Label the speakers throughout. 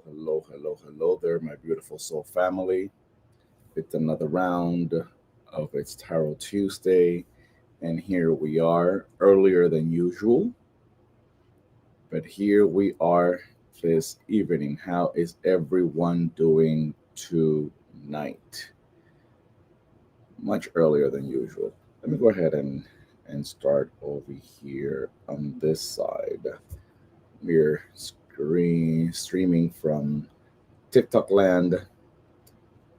Speaker 1: hello there, my beautiful soul family. It's another round of It's Tarot Tuesday, and here we are, earlier than usual, but here we are this evening. How is everyone doing tonight? Much earlier than usual. Let me go ahead and start over here on this side. We're streaming from TikTok land.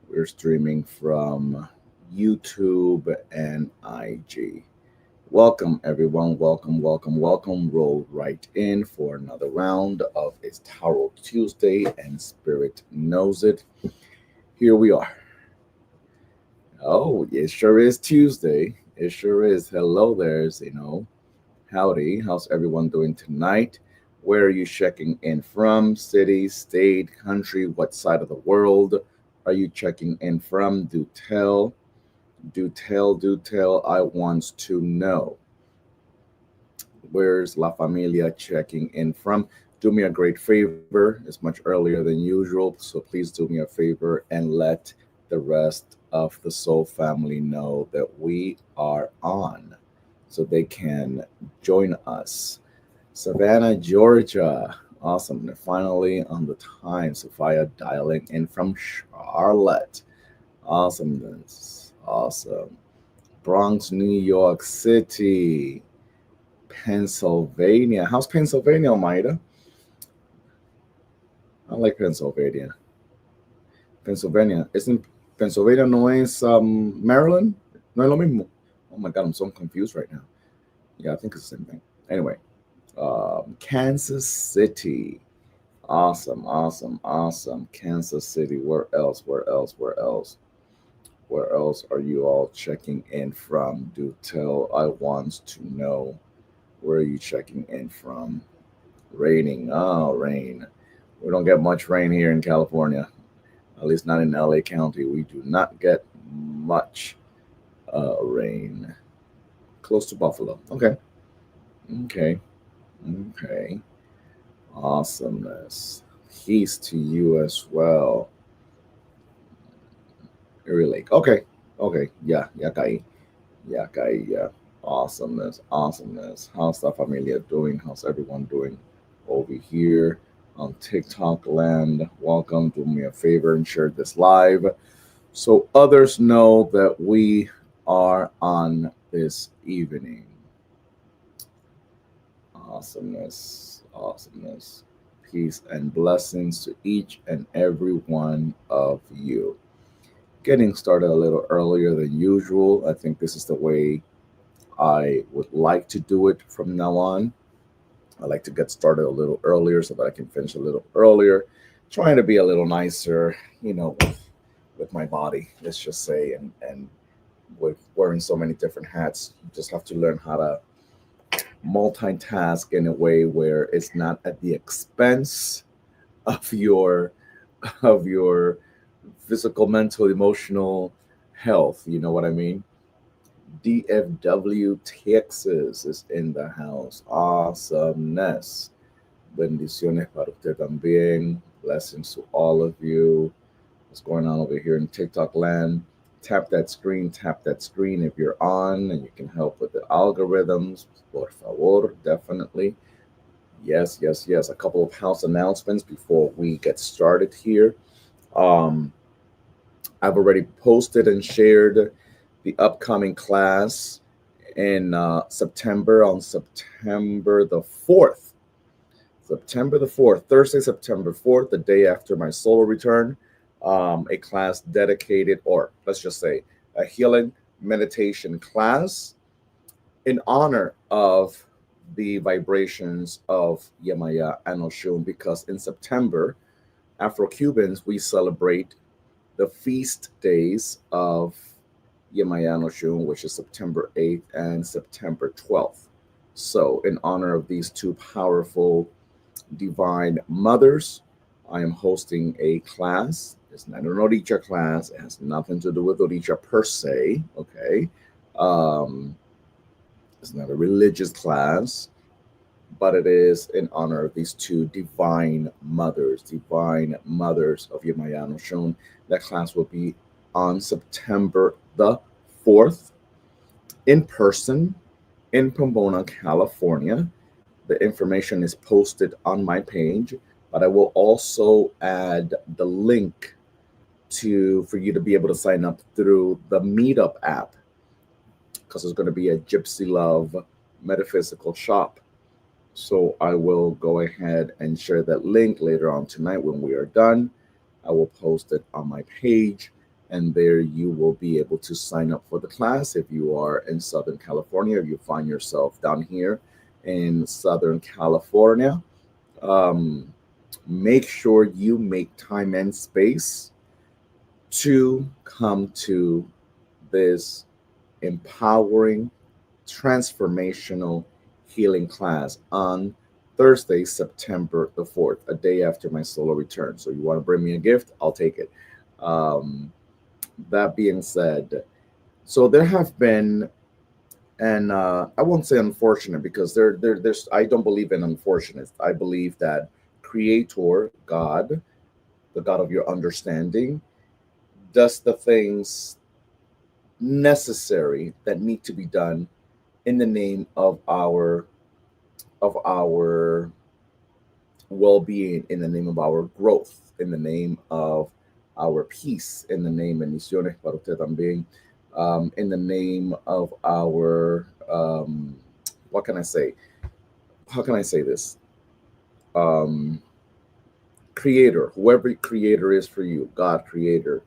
Speaker 1: We're streaming from YouTube and IG. Welcome, everyone. Welcome. Roll right in for another round of It's Tarot Tuesday, and Spirit knows it. Here we are. Oh, it sure is Tuesday. It sure is. Hello there, Zeno. Howdy. How's everyone doing tonight? Where are you checking in from? City, state, country, what side of the world are you checking in from? Do tell. I want to know. Where's La Familia checking in from? Do me a great favor. It's much earlier than usual, so please do me a favor and let the rest of the Soul family know that we are on so they can join us. Savannah, Georgia. Awesome. They're finally on the time. Sophia dialing in from Charlotte. Awesomeness. Awesome. Bronx, New York City. Pennsylvania. How's Pennsylvania, Maida? I like Pennsylvania. Pennsylvania. Isn't Pennsylvania no es Maryland? No es lo mismo. Oh my God, I'm so confused right now. Yeah, I think it's the same thing. Anyway, Kansas City. Awesome. Kansas City. Where else are you all checking in from? Do tell. I want to know. Where are you checking in from? Raining. Oh, rain. We don't get much rain here in California. At least not in LA County. We do not get much rain. Close to Buffalo. Okay. Awesomeness. Peace to you as well. Erie Lake. Okay. Yeah. Yeah. Awesomeness. How's the familia doing? How's everyone doing over here on TikTok land? Welcome. Do me a favor and share this live so others know that we are on this evening. Awesomeness. Peace and blessings to each and every one of you. Getting started a little earlier than usual. I think this is the way I would like to do it from now on. I like to get started a little earlier so that I can finish a little earlier. Trying to be a little nicer, with my body, let's just say, and with wearing so many different hats, you just have to learn how to multitask in a way where it's not at the expense of your physical, mental, emotional health. You know what I mean? DFW Texas is in the house. Awesomeness. Bendiciones para usted también. Blessings to all of you. What's going on over here in TikTok land? Tap that screen if you're on, and you can help with the algorithms. Por favor, definitely. Yes. A couple of house announcements before we get started here. I've already posted and shared the upcoming class in September, on September the 4th. Thursday, September 4th, the day after my solo return. A class dedicated, or let's just say a healing meditation class in honor of the vibrations of Yemaya and Oshun, because in September, Afro-Cubans, we celebrate the feast days of Yemaya and Oshun, which is September 8th and September 12th. So in honor of these two powerful divine mothers, I am hosting a class. It's not an Orisha class. It has nothing to do with Orisha per se, okay? It's not a religious class, but it is in honor of these two divine mothers of Yemayano Shun. That class will be on September the 4th in person in Pomona, California. The information is posted on my page, but I will also add the link to for you to be able to sign up through the Meetup app, because there's going to be a Gypsy Love metaphysical shop. So I will go ahead and share that link later on tonight when we are done. I will post it on my page, and there you will be able to sign up for the class if you are in Southern California, if you find yourself down here in Southern California. Um, Make sure you make time and space to come to this empowering, transformational healing class on Thursday, September the 4th, a day after my solo return. So, you want to bring me a gift? I'll take it. Um, that being said, so there have been, and I won't say unfortunate, because there's, I don't believe in unfortunate. I believe that Creator, God, the God of your understanding, does the things necessary that need to be done in the name of our well-being, in the name of our growth, in the name of our peace, in the name, bendiciones para usted también, in the name of our what can I say? How can I say this? Um, Creator, whoever Creator is for you, God, Creator,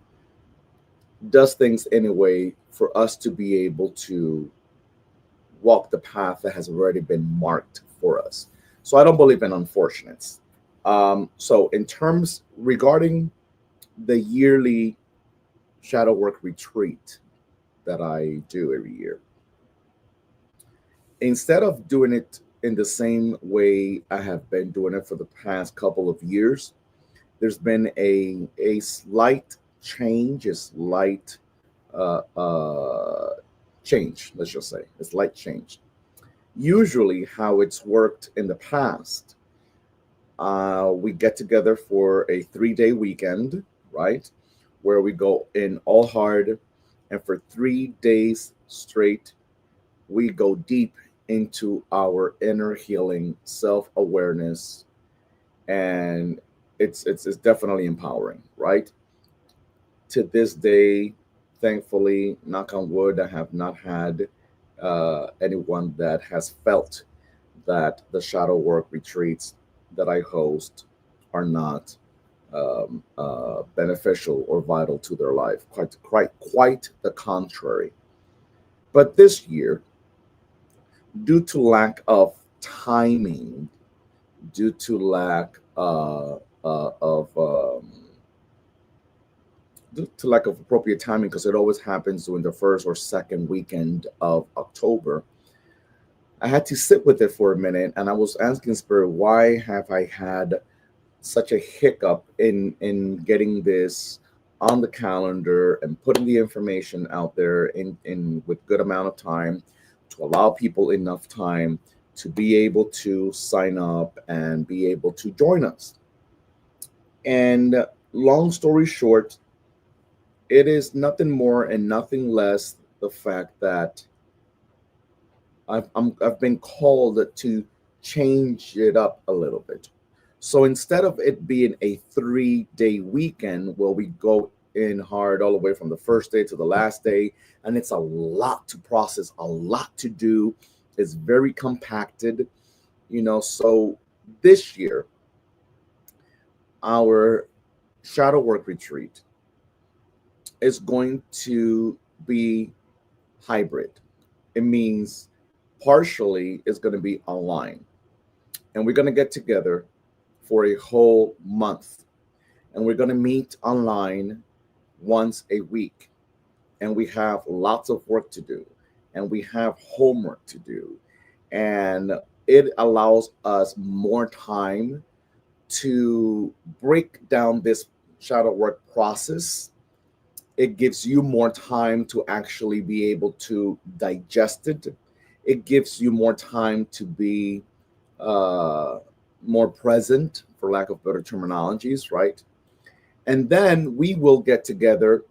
Speaker 1: does things anyway for us to be able to walk the path that has already been marked for us. So I don't believe in unfortunates. So in terms regarding the yearly shadow work retreat that I do every year, instead of doing it in the same way I have been doing it for the past couple of years, there's been a slight change, a slight uh, uh, change, let's just say, a slight change. Usually, how it's worked in the past, we get together for a 3 day weekend, right? Where we go in all hard, and for 3 days straight, we go deep into our inner healing, self awareness, and it's definitely empowering, right? To this day, thankfully, knock on wood, I have not had anyone that has felt that the shadow work retreats that I host are not beneficial or vital to their life. Quite the contrary. But this year, due to lack of timing, due to lack of due to lack of appropriate timing, because it always happens during the first or second weekend of October, I had to sit with it for a minute, and I was asking Spirit, why have I had such a hiccup in getting this on the calendar and putting the information out there in with good amount of time, to allow people enough time to be able to sign up and be able to join us. And long story short, it is nothing more and nothing less the fact that I've been called to change it up a little bit. So instead of it being a 3 day weekend where we go in hard all the way from the first day to the last day, and it's a lot to process, a lot to do, it's very compacted, So this year, our shadow work retreat is going to be hybrid. It means partially is going to be online, and we're going to get together for a whole month, and we're going to meet online once a week, and we have lots of work to do, and we have homework to do, and it allows us more time to break down this shadow work process. It gives you more time to actually be able to digest it. It gives you more time to be uh, more present, for lack of better terminologies, right? And then we will get together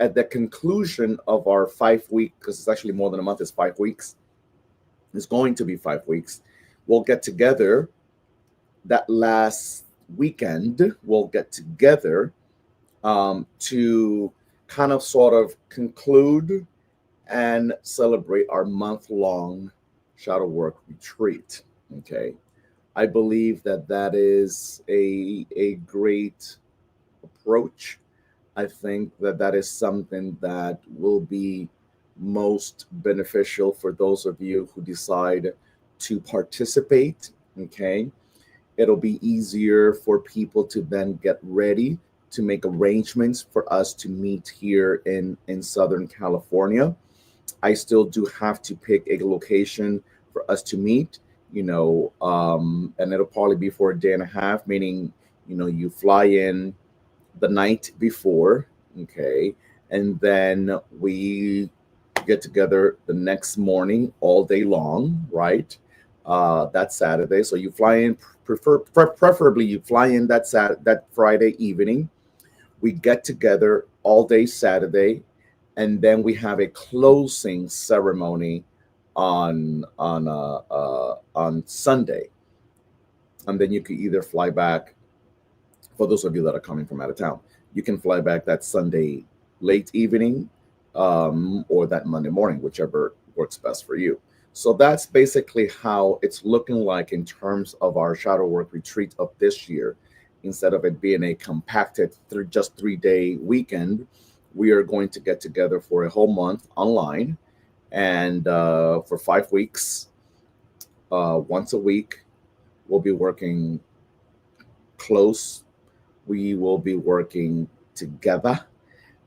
Speaker 1: at the conclusion of our 5 week, because it's actually more than a month, it's 5 weeks. It's going to be 5 weeks. We'll get together that last weekend. We'll get together to kind of sort of conclude and celebrate our month-long shadow work retreat. Okay, I believe that that is a great approach. I think that that is something that will be most beneficial for those of you who decide to participate. Okay, it'll be easier for people to then get ready to make arrangements for us to meet here in Southern California. I still do have to pick a location for us to meet, and it'll probably be for a day and a half, meaning, you fly in the night before, okay, and then we get together the next morning all day long, right? That's Saturday. So you fly in, preferably you fly in that Friday evening. We get together all day Saturday, and then we have a closing ceremony on Sunday, and then you could either fly back. For those of you that are coming from out of town, you can fly back that Sunday late evening, or that Monday morning, whichever works best for you. So that's basically how it's looking like in terms of our shadow work retreat of this year. Instead of it being a compacted just 3 day weekend, we are going to get together for a whole month online, and for 5 weeks, once a week, we'll be working close. We will be working together.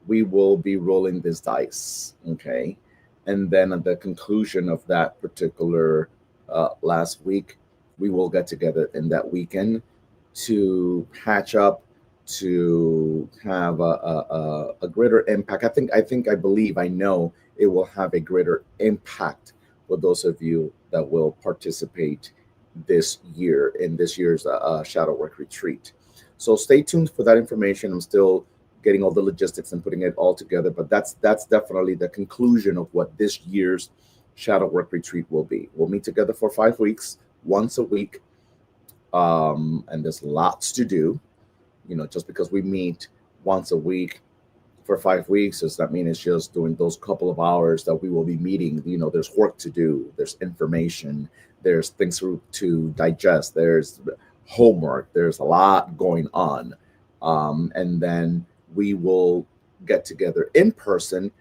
Speaker 1: We will be rolling this dice, okay? And then at the conclusion of that particular last week, we will get together in that weekend to patch up, to have a greater impact. I believe, I know it will have a greater impact for those of you that will participate this year in this year's shadow work retreat. So stay tuned for that information. I'm still getting all the logistics and putting it all together, but that's definitely the conclusion of what this year's shadow work retreat will be. We'll meet together for 5 weeks, once a week, and there's lots to do. Just because we meet once a week for 5 weeks does not mean it's just doing those couple of hours that we will be meeting. There's work to do, there's information, there's things to digest, there's homework, there's a lot going on. And then we will get together in person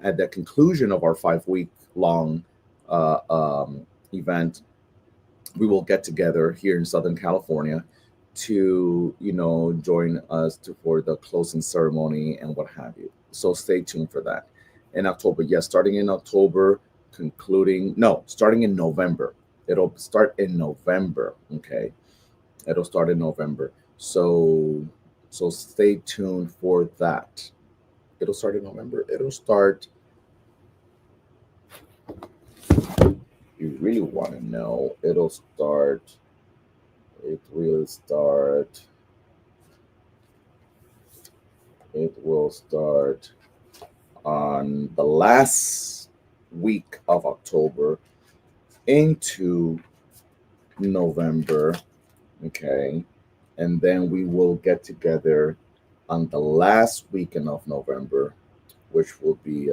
Speaker 1: at the conclusion of our 5 week long event. We will get together here in Southern California to join us for the closing ceremony and what have you. So stay tuned for that in October. Yes, starting in October, starting in November. It'll start in November. Okay, it'll start in November. So stay tuned for that. It'll start in November. You really want to know, it will start on the last week of October into November, okay? And then we will get together on the last weekend of November, which will be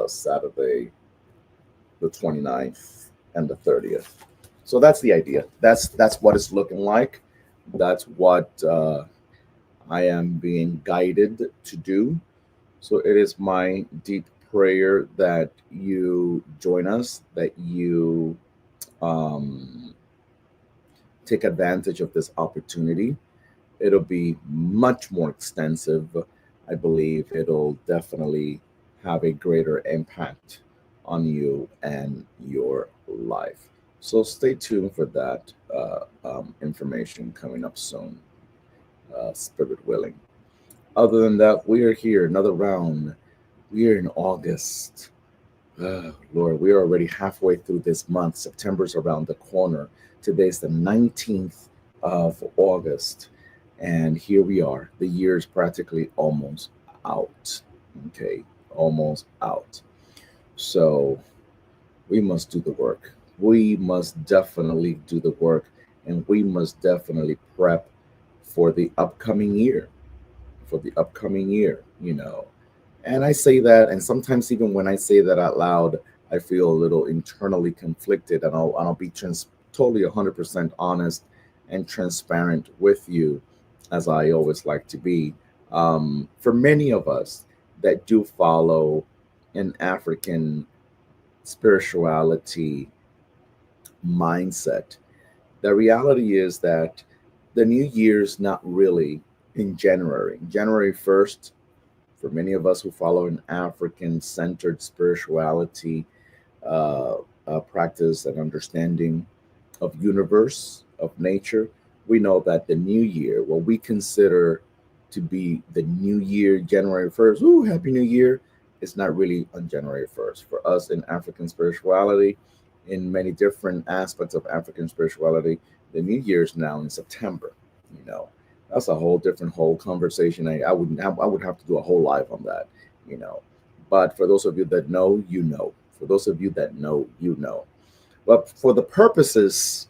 Speaker 1: Saturday, the 29th and the 30th. So that's the idea. That's what it's looking like. That's what I am being guided to do. So it is my deep prayer that you join us, that you take advantage of this opportunity. It'll be much more extensive. I believe it'll definitely have a greater impact on you and your life. So stay tuned for that information coming up soon, spirit willing. Other than that, we are here, another round. We are in August. Oh, Lord, we're already halfway through this month. September's around the corner. Today's the 19th of August. And here we are. The year's practically almost out. Okay, almost out. So we must do the work. We must definitely do the work. And we must definitely prep for the upcoming year. For the upcoming year, you know. And I say that, and sometimes even when I say that out loud, I feel a little internally conflicted, and I'll be totally 100% honest and transparent with you, as I always like to be. For many of us that do follow an African spirituality mindset, the reality is that the new year's not really in January. January 1st, for many of us who follow an African centered spirituality uh, practice and understanding of universe, of nature, we know that the new year, what we consider to be the new year, January 1st, ooh, happy new year, it's not really on January 1st. For us in African spirituality, in many different aspects of African spirituality, the new year is now in September. You know, that's a whole different whole conversation. I would have to do a whole live on that, you know. But for those of you that know, you know. For those of you that know, you know. But for the purposes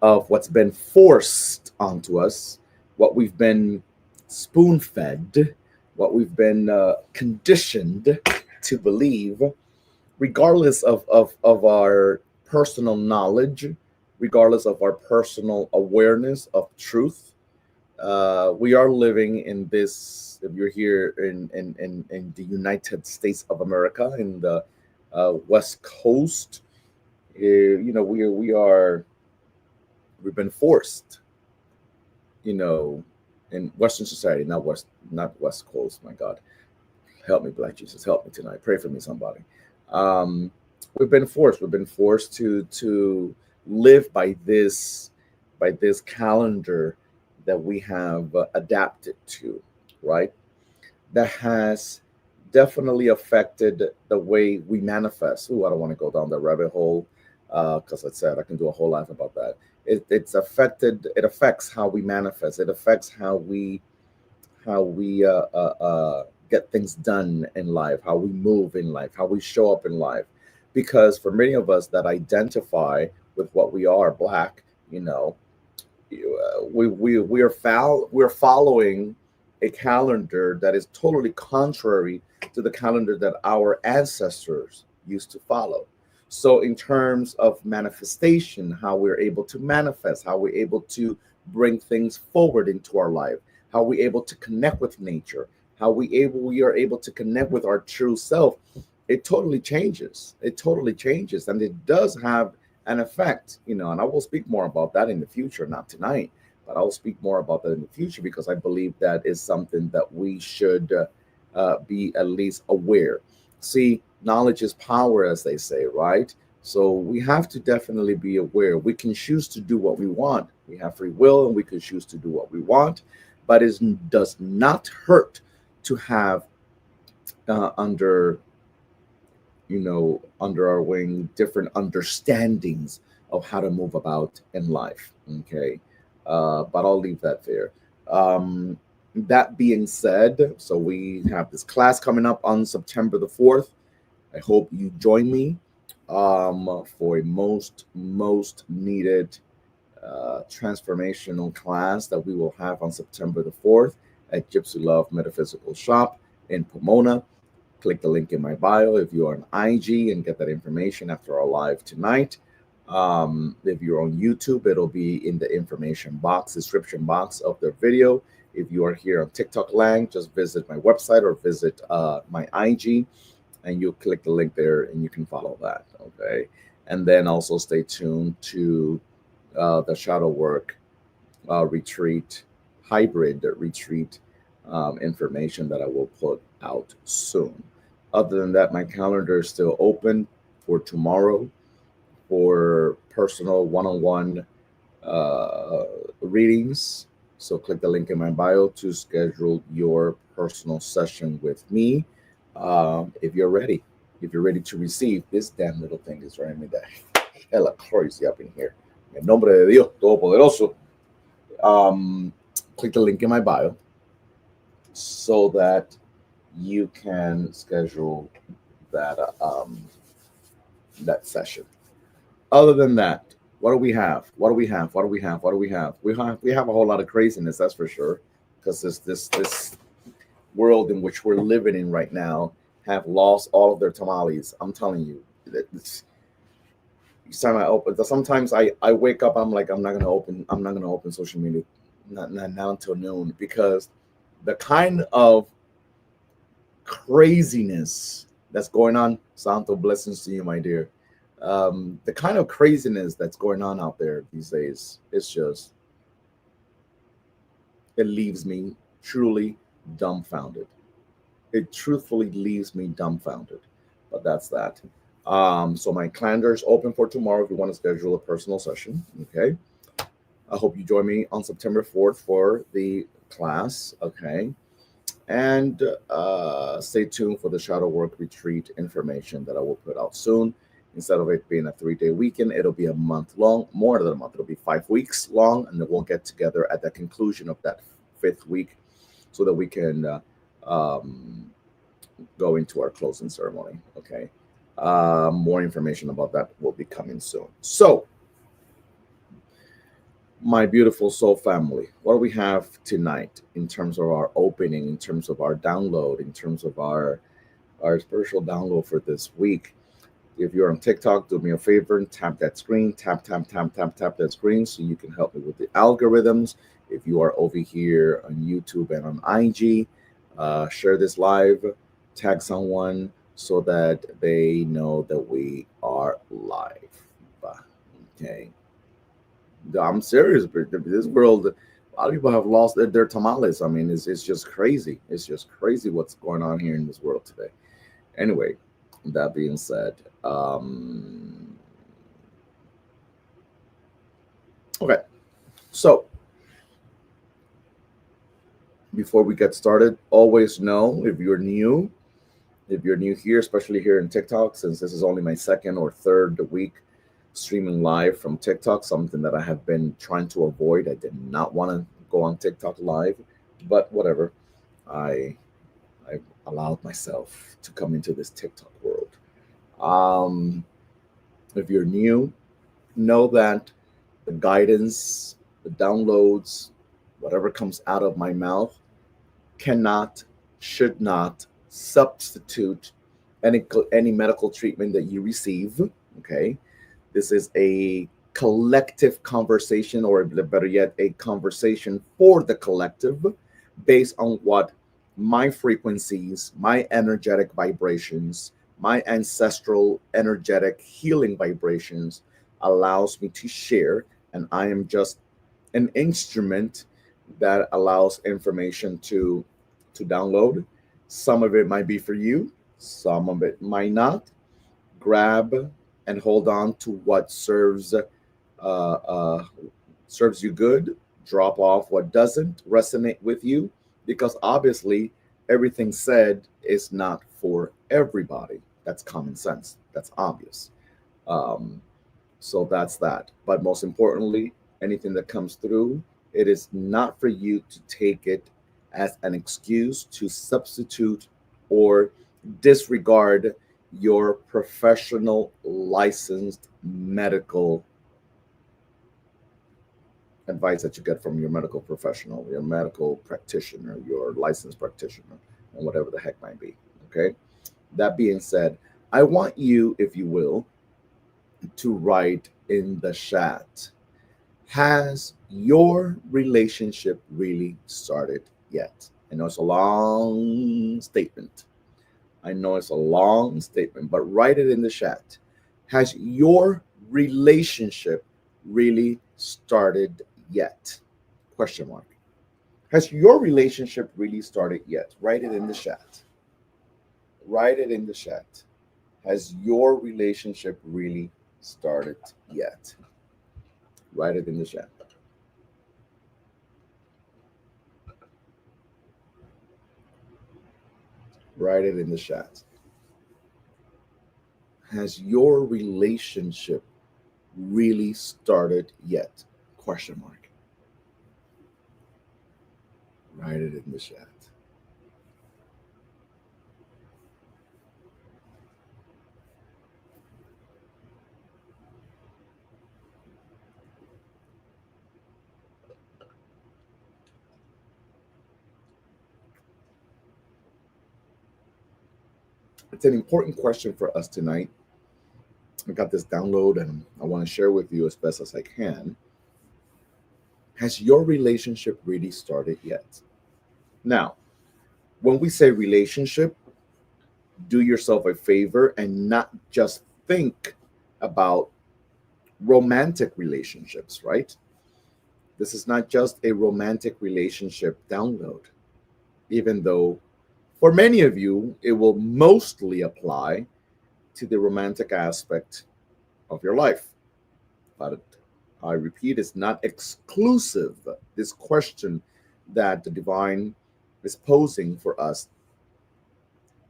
Speaker 1: of what's been forced onto us, what we've been spoon fed, what we've been conditioned to believe, regardless of our personal knowledge, regardless of our personal awareness of truth, we are living in this. If you're here in the United States of America, in the West Coast, you know, we've been forced, you know, in Western society, not West Coast. My God, help me, Black Jesus, help me tonight. Pray for me, somebody. Um, we've been forced. We've been forced to live by this calendar that we have adapted to, right? That has definitely affected the way we manifest. Oh, I don't want to go down the rabbit hole because I said I can do a whole lot about that. It's affected. It affects how we manifest. It affects how we get things done in life, how we move in life, how we show up in life. Because for many of us that identify with what we are, Black, you know, we're following a calendar that is totally contrary to the calendar that our ancestors used to follow. So in terms of manifestation, how we're able to manifest, how we're able to bring things forward into our life, how we're able to connect with nature, how we are able to connect with our true self, it totally changes. It totally changes, and it does have an effect, you know. And I will speak more about that in the future, not tonight, but I'll speak more about that in the future because I believe that is something that we should be at least aware. See, knowledge is power, as they say, right? So we have to definitely be aware. We can choose to do what we want. We have free will, and we can choose to do what we want, but it does not hurt to have under under our wing different understandings of how to move about in life. Okay. But I'll leave that there. That being said, so we have this class coming up on September the 4th. I hope you join me for a most needed transformational class that we will have on September the 4th at Gypsy Love Metaphysical Shop in Pomona. Click the link in my bio if you are on IG and get that information after our live tonight. If you're on YouTube, it'll be in the information box, description box of the video. If you are here on TikTok land, just visit my website or visit my IG, and you click the link there and you can follow that. Okay. And then also stay tuned to the shadow work retreat, hybrid retreat information that I will put out soon. Other than that, my calendar is still open for tomorrow for personal one-on-one readings. So click the link in my bio to schedule your personal session with me if you're ready. if you're ready to receive. This damn little thing is driving me the hella crazy up in here. En nombre de Dios Todopoderoso. Click the link in my bio so that you can schedule that that session. Other than that, what do we have? What do we have? What do we have? What do we have? We have a whole lot of craziness, that's for sure, because this world in which we're living in right now have lost all of their tamales. I'm telling you, each time I open, sometimes I wake up, I'm like, I'm not gonna open social media, not until noon, because the kind of craziness that's going on. Santo blessings to you, my dear. The kind of craziness that's going on out there these days, it leaves me truly dumbfounded. It truthfully leaves me dumbfounded. But that's that. So my calendar is open for tomorrow if you want to schedule a personal session. Okay. I hope you join me on September 4th for the class. Okay. And stay tuned for the shadow work retreat information that I will put out soon. Instead of it being a 3-day weekend, it'll be a month long, more than a month. It'll be 5 weeks long, and then we'll get together at the conclusion of that fifth week so that we can um, go into our closing ceremony. Okay. More information about that will be coming soon. So, my beautiful soul family, what do we have tonight in terms of our opening, in terms of our download, in terms of our spiritual download for this week? If you're on TikTok, do me a favor and tap that screen, tap that screen so you can help me with the algorithms. If you are over here on YouTube and on IG, share this live, tag someone so that they know that we are live. Okay. I'm serious, but this world, a lot of people have lost their tamales. I mean, it's just crazy. It's just crazy what's going on here in this world today. Anyway, that being said, okay. So before we get started, always know if you're new here, especially here in TikTok, since this is only my second or third week streaming live from TikTok, something that I have been trying to avoid. I did not want to go on TikTok live, but whatever. I I allowed myself to come into this TikTok world. Um, if you're new, know that the guidance, the downloads, whatever comes out of my mouth cannot, should not substitute any medical treatment that you receive. Okay, this is a collective conversation, or better yet, a conversation for the collective, based on what my frequencies, my energetic vibrations, my ancestral energetic healing vibrations allows me to share, and I am just an instrument that allows information to download. Some of it might be for you, some of it might not. Grab and hold on to what uh, serves you good. Drop off what doesn't resonate with you, because obviously everything said is not for everybody. That's common sense. That's obvious. Um, so that's that. But most importantly, anything that comes through, it is not for you to take it as an excuse to substitute or disregard your professional licensed medical advice that you get from your medical professional, your medical practitioner, your licensed practitioner, and whatever the heck might be. Okay. That being said, I want you, if you will, to write in the chat, has your relationship really started yet? I know it's a long statement. I know it's a long statement, but write it in the chat. Has your relationship really started yet? Question mark. Has your relationship really started yet? Write it in the chat. Write it in the chat. Has your relationship really started yet? Write it in the chat. Write it in the chat. Has your relationship really started yet? Question mark. Write it in the chat. It's an important question for us tonight. I got this download and I want to share with you as best as I can. Has your relationship really started yet? Now, when we say relationship, do yourself a favor and not just think about romantic relationships, right? This is not just a romantic relationship download, even though for many of you, it will mostly apply to the romantic aspect of your life. But I repeat, it's not exclusive. This question that the divine is posing for us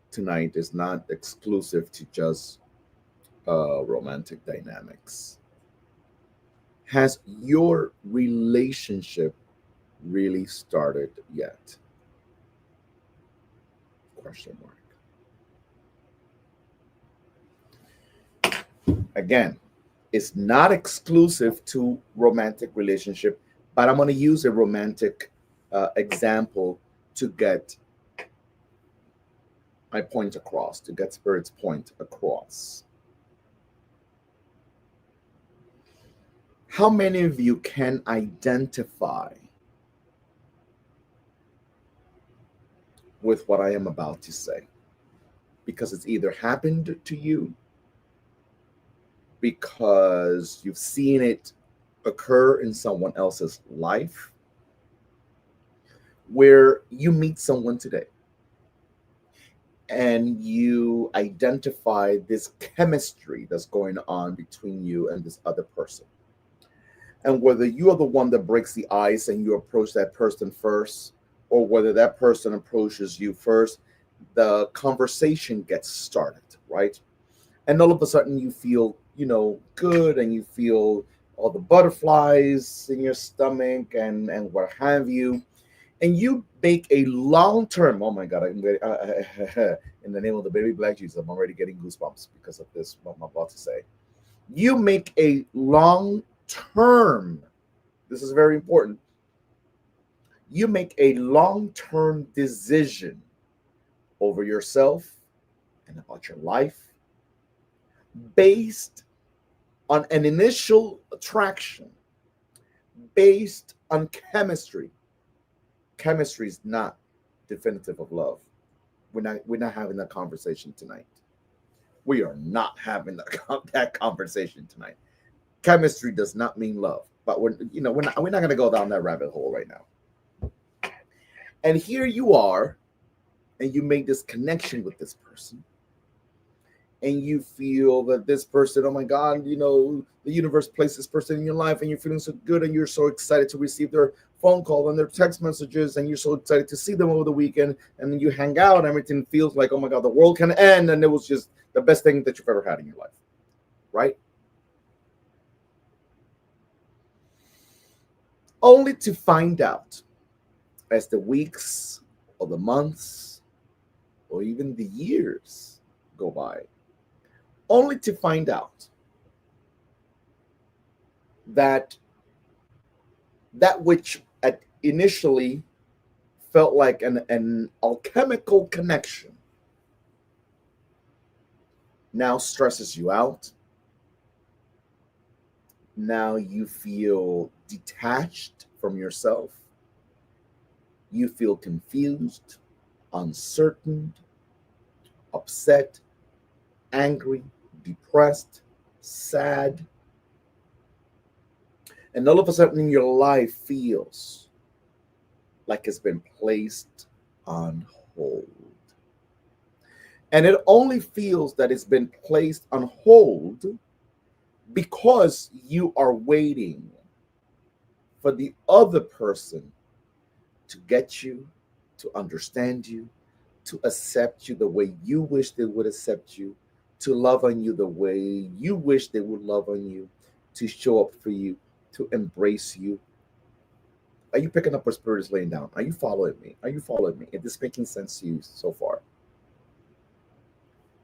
Speaker 1: tonight is not exclusive to just romantic dynamics. Has your relationship really started yet? Question mark. Again, it's not exclusive to romantic relationship, but I'm going to use a romantic example to get my point across, to get Spirit's point across. How many of you can identify with what I am about to say? Because it's either happened to you, because you've seen it occur in someone else's life, where you meet someone today and you identify this chemistry that's going on between you and this other person. And whether you are the one that breaks the ice and you approach that person first, or whether that person approaches you first, the conversation gets started, right? And all of a sudden you feel, good, and you feel all the butterflies in your stomach and what have you. And you make a long-term, oh my God, in the name of the baby black Jesus, I'm already getting goosebumps because of this, what I'm about to say. You make a long-term, this is very important, you make a long-term decision over yourself and about your life based on an initial attraction, based on chemistry. Chemistry is not definitive of love. We're not having that conversation tonight. We are not having that conversation tonight. Chemistry does not mean love, but we're not going to go down that rabbit hole right now. And here you are, and you make this connection with this person, and you feel that this person, oh my God, the universe placed this person in your life, and you're feeling so good, and you're so excited to receive their phone call and their text messages, and you're so excited to see them over the weekend, and then you hang out, and everything feels like, oh my God, the world can end, and it was just the best thing that you've ever had in your life, right? Only to find out as the weeks or the months or even the years go by, only to find out that which initially felt like an alchemical connection now stresses you out. Now you feel detached from yourself. You feel confused, uncertain, upset, angry, depressed, sad. And all of a sudden your life feels like it's been placed on hold. And it only feels that it's been placed on hold because you are waiting for the other person to get you, to understand you, to accept you the way you wish they would accept you, to love on you the way you wish they would love on you, to show up for you, to embrace you. Are you picking up what Spirit is laying down? Are you following me? Are you following me? Is this making sense to you so far?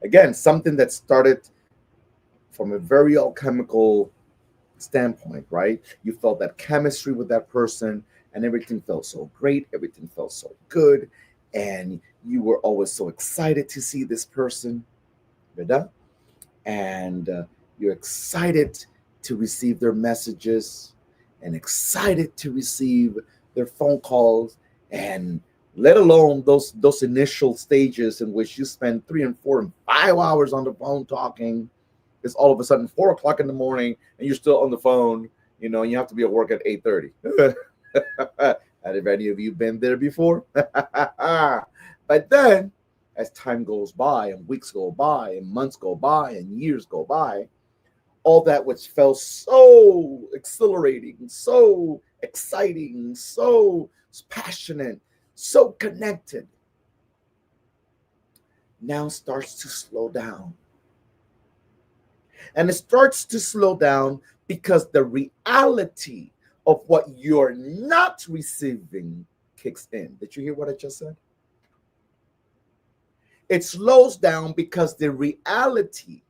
Speaker 1: Again, something that started from a very alchemical standpoint, right? You felt that chemistry with that person, and everything felt so great, everything felt so good, and you were always so excited to see this person, ¿verdad? And you're excited to receive their messages and excited to receive their phone calls, and let alone those initial stages in which you spend 3 and 4 and 5 hours on the phone talking. It's all of a sudden 4 o'clock in the morning and you're still on the phone, and you have to be at work at 8:30. Have any of you been there before? But then, as time goes by and weeks go by and months go by and years go by, all that which felt so exhilarating, so exciting, so passionate, so connected, now starts to slow down. And it starts to slow down because the reality of what you're not receiving kicks in. Did you hear what I just said? It slows down because the reality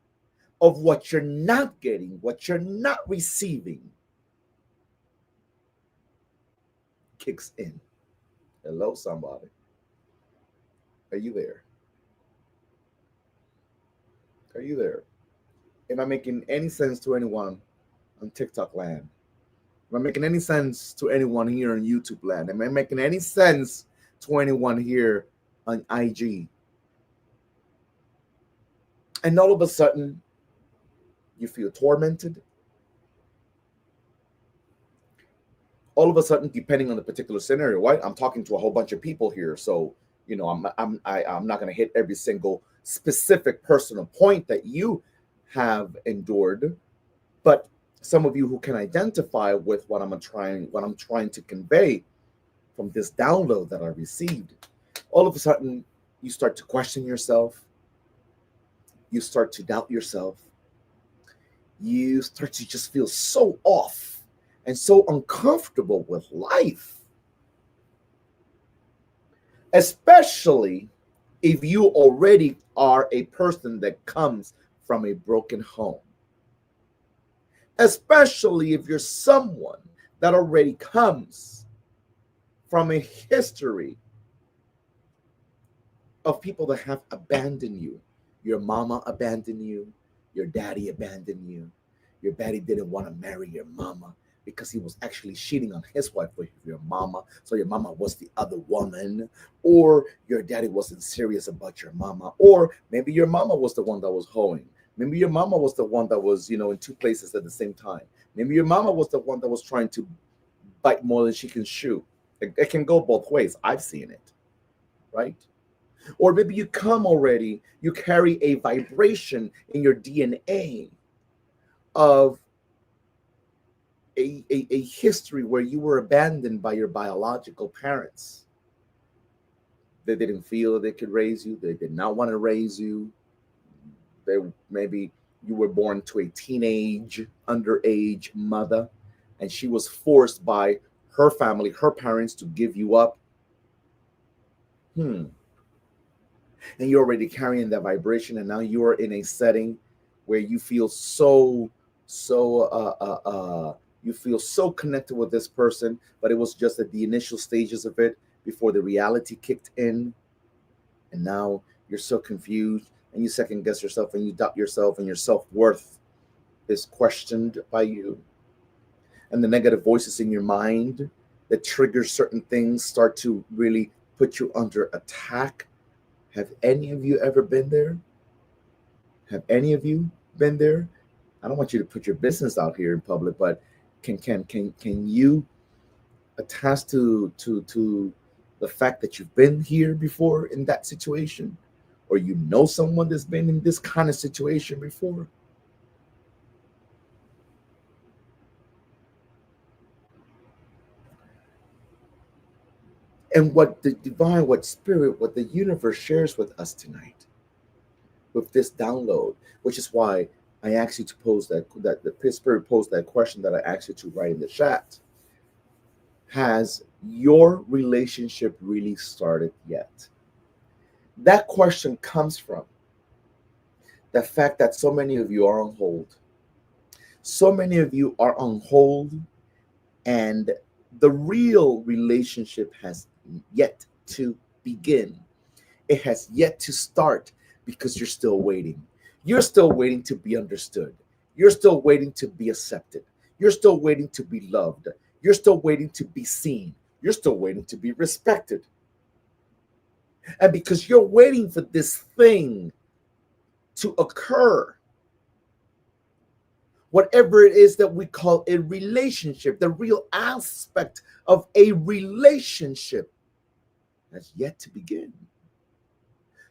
Speaker 1: of what you're not getting, what you're not receiving, kicks in. Hello, somebody. Are you there? Are you there? Am I making any sense to anyone on TikTok land? Am I making any sense to anyone here on YouTube land? Am I making any sense to anyone here on IG? And all of a sudden, you feel tormented. All of a sudden, depending on the particular scenario, right? I'm talking to a whole bunch of people here, so I'm not going to hit every single specific personal point that you have endured, but some of you who can identify with what I'm trying to convey from this download that I received, all of a sudden you start to question yourself, you start to doubt yourself, you start to just feel so off and so uncomfortable with life, especially if you already are a person that comes from a broken home, especially if you're someone that already comes from a history of people that have abandoned you. Your mama abandoned you, your daddy abandoned you, your daddy didn't want to marry your mama because he was actually cheating on his wife with your mama, so your mama was the other woman, or your daddy wasn't serious about your mama, or maybe your mama was the one that was hoeing. Maybe your mama was the one that was, in two places at the same time. Maybe your mama was the one that was trying to bite more than she can chew. It can go both ways. I've seen it, right? Or maybe you carry a vibration in your DNA of a history where you were abandoned by your biological parents. They didn't feel that they could raise you. They did not want to raise you. Maybe you were born to a underage mother, and she was forced by her family, her parents, to give you up. And you're already carrying that vibration, and now you are in a setting where you feel so you feel so connected with this person, but it was just at the initial stages of it before the reality kicked in, and now you're so confused, and you second guess yourself, and you doubt yourself, and your self-worth is questioned by you, and the negative voices in your mind that trigger certain things start to really put you under attack. Have any of you ever been there? Have any of you been there? I don't want you to put your business out here in public, but can you attest to the fact that you've been here before in that situation, or you know someone that's been in this kind of situation before? And what the divine, what spirit, what the universe shares with us tonight with this download, which is why I asked you to pose that the Spirit posed that question that I asked you to write in the chat. Has your relationship really started yet? That question comes from the fact that so many of you are on hold. So many of you are on hold, and the real relationship has yet to begin. It has yet to start because you're still waiting. You're still waiting to be understood. You're still waiting to be accepted. You're still waiting to be loved. You're still waiting to be seen. You're still waiting to be respected. And because you're waiting for this thing to occur, whatever it is that we call a relationship, the real aspect of a relationship has yet to begin.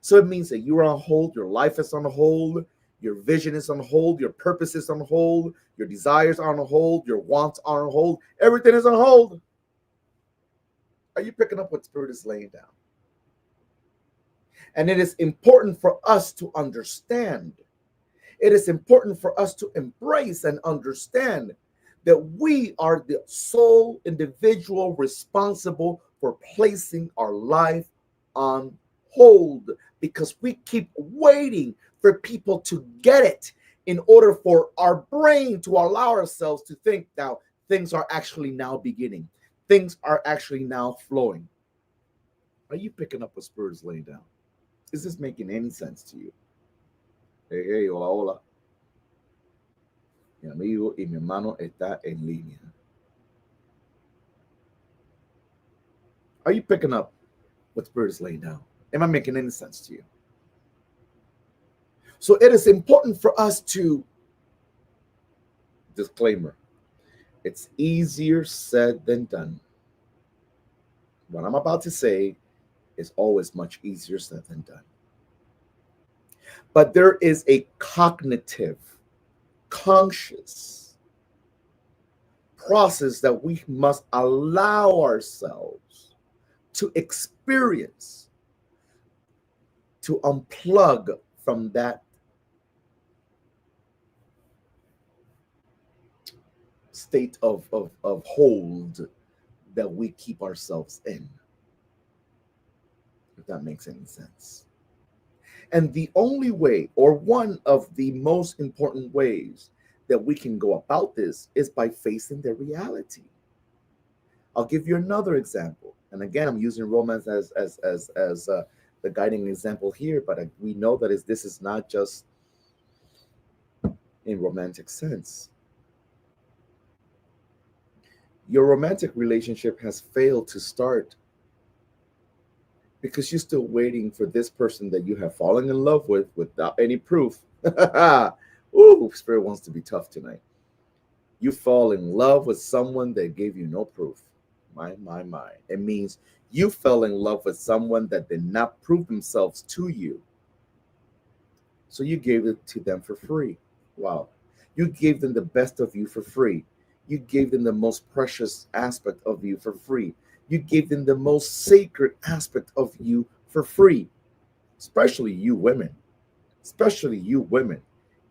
Speaker 1: So it means that you're on hold, your life is on hold, your vision is on hold, your purpose is on hold, your desires are on hold, your wants are on hold, everything is on hold. Are you picking up what Spirit is laying down? And it is important for us to understand. It is important for us to embrace and understand that we are the sole individual responsible for placing our life on hold, because we keep waiting for people to get it in order for our brain to allow ourselves to think now things are actually now beginning. Things are actually now flowing. Are you picking up what Spirit is laying down? Is this making any sense to you? Hey, hola, hola. Mi amigo y mi hermano está en línea. Are you picking up what Spirit is laying down? Am I making any sense to you? So it is important for us to, disclaimer, it's easier said than done. What I'm about to say is always much easier said than done. But there is a cognitive, conscious process that we must allow ourselves to experience, to unplug from that state of hold that we keep ourselves in, if that makes any sense. And the only way, or one of the most important ways that we can go about this, is by facing the reality. I'll give you another example. And again, I'm using romance as the guiding example here, but we know that this is not just in romantic sense. Your romantic relationship has failed to start because you're still waiting for this person that you have fallen in love with without any proof. Ooh, Spirit wants to be tough tonight. You fall in love with someone that gave you no proof. My. It means you fell in love with someone that did not prove themselves to you. So you gave it to them for free. Wow. You gave them the best of you for free. You gave them the most precious aspect of you for free. You gave them the most sacred aspect of you for free. Especially you women. Especially you women.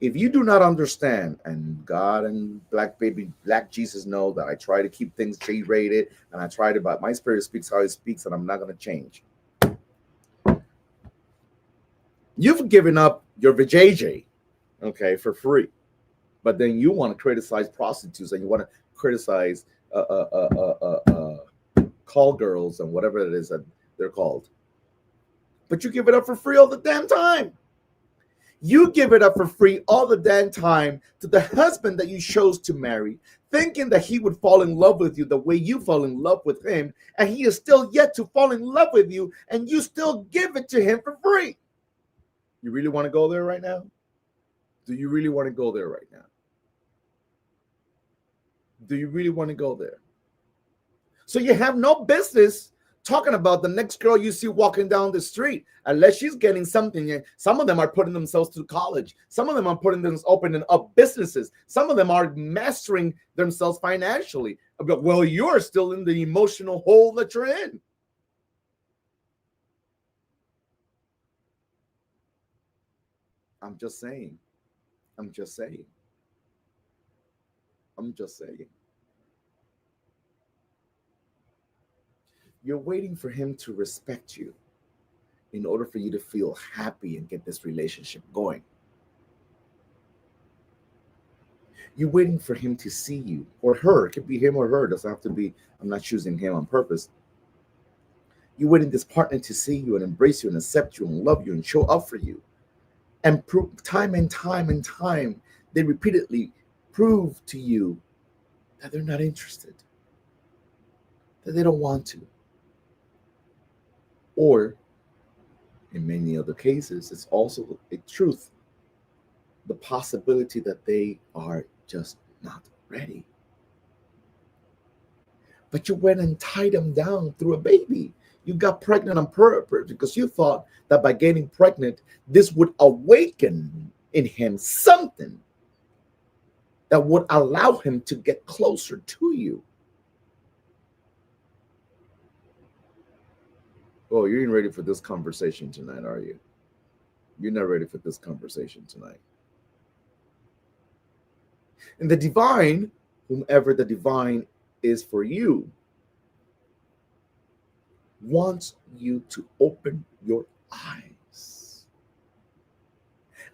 Speaker 1: If you do not understand, and God and Black Jesus know that I try to keep things G-rated, and I try to, but my Spirit speaks how it speaks, and I'm not going to change. You've given up your vajayjay, okay, for free. But then you want to criticize prostitutes, and you want to criticize call girls and whatever it is that they're called. But you give it up for free all the damn time. You give it up for free all the damn time to the husband that you chose to marry, thinking that he would fall in love with you the way you fall in love with him, and he is still yet to fall in love with you, and you still give it to him for free. You really want to go there right now? Do you really want to go there right now? Do you really want to go there? So you have no business talking about the next girl you see walking down the street, unless she's getting something. Some of them are putting themselves through college. Some of them are opening up businesses. Some of them are mastering themselves financially. But, well, you're still in the emotional hole that you're in. I'm just saying. I'm just saying. I'm just saying. You're waiting for him to respect you in order for you to feel happy and get this relationship going. You're waiting for him to see you or her. It could be him or her. It doesn't have to be, I'm not choosing him on purpose. You're waiting this partner to see you and embrace you and accept you and love you and show up for you. And time and time and time, they repeatedly prove to you that they're not interested, that they don't want to. Or, in many other cases, it's also a truth, the possibility that they are just not ready. But you went and tied them down through a baby. You got pregnant on purpose because you thought that by getting pregnant, this would awaken in him something that would allow him to get closer to you. Oh, you ain't ready for this conversation tonight, are you? You're not ready for this conversation tonight. And the divine, whomever the divine is for you, wants you to open your eyes.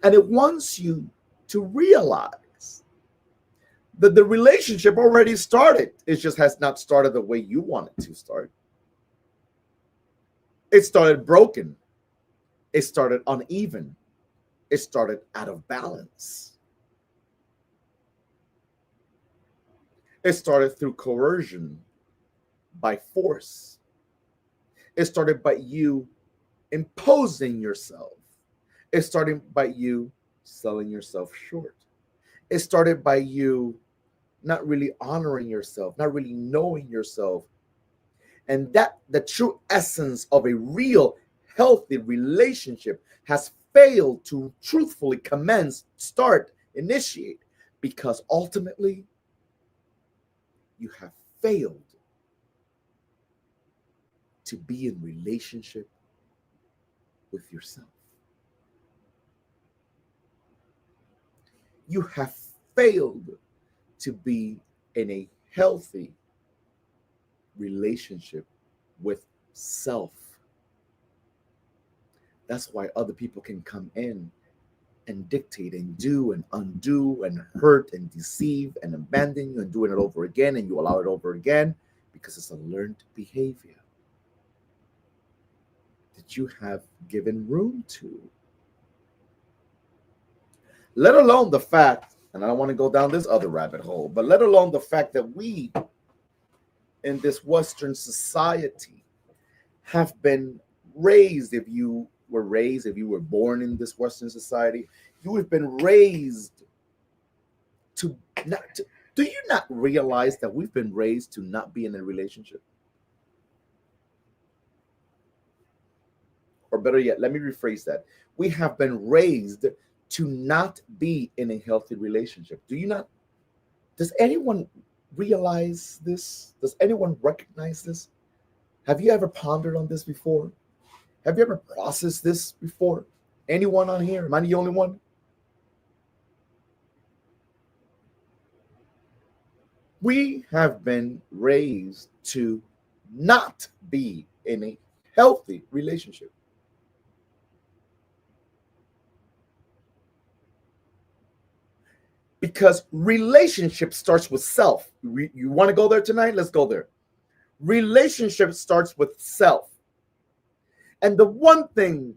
Speaker 1: And it wants you to realize that the relationship already started. It just has not started the way you want it to start. It started broken. It started uneven. It started out of balance. It started through coercion, by force. It started by you imposing yourself. It started by you selling yourself short. It started by you not really honoring yourself, not really knowing yourself. And that the true essence of a real healthy relationship has failed to truthfully commence, start, initiate, because ultimately you have failed to be in relationship with yourself. You have failed to be in a healthy relationship with self. That's why other people can come in and dictate and do and undo and hurt and deceive and abandon you and doing it over again, and you allow it over again because it's a learned behavior that you have given room to. Let alone the fact, and I don't want to go down this other rabbit hole, but let alone the fact that we in this Western society have been raised, if you were born in this Western society, you have been raised to not to, do you not realize that we've been raised to not be in a relationship? Or better yet, let me rephrase that. We have been raised to not be in a healthy relationship. Do you not? Does anyone realize this? Does anyone recognize this? Have you ever pondered on this before? Have you ever processed this before? Anyone on here? Am I the only one? We have been raised to not be in a healthy relationship. Because relationship starts with self. You want to go there tonight? Let's go there. Relationship starts with self. And the one thing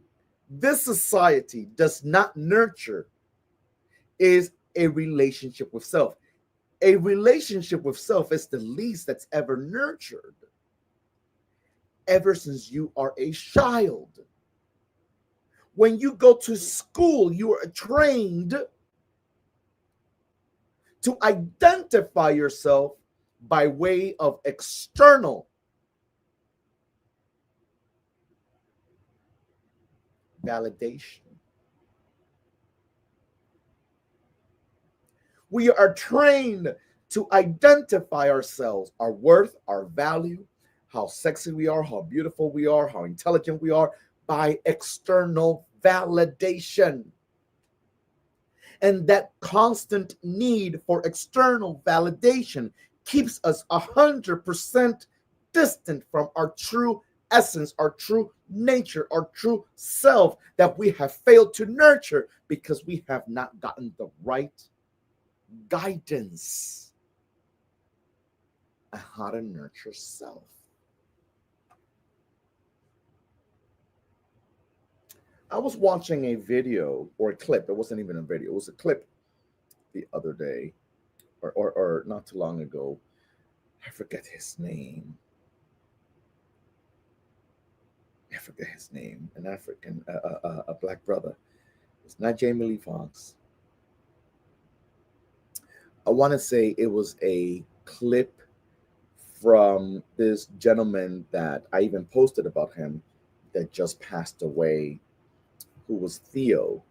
Speaker 1: this society does not nurture is a relationship with self. A relationship with self is the least that's ever nurtured ever since you are a child. When you go to school, you are trained to identify yourself by way of external validation. We are trained to identify ourselves, our worth, our value, how sexy we are, how beautiful we are, how intelligent we are, by external validation. And that constant need for external validation keeps us 100% distant from our true essence, our true nature, our true self that we have failed to nurture because we have not gotten the right guidance on how to nurture self. I was watching a video or a clip. It wasn't even a video. It was a clip the other day or not too long ago. I forget his name. An African, a black brother. It's not Jamie Lee Foxx. I want to say it was a clip from this gentleman that I even posted about him that just passed away, who was Theo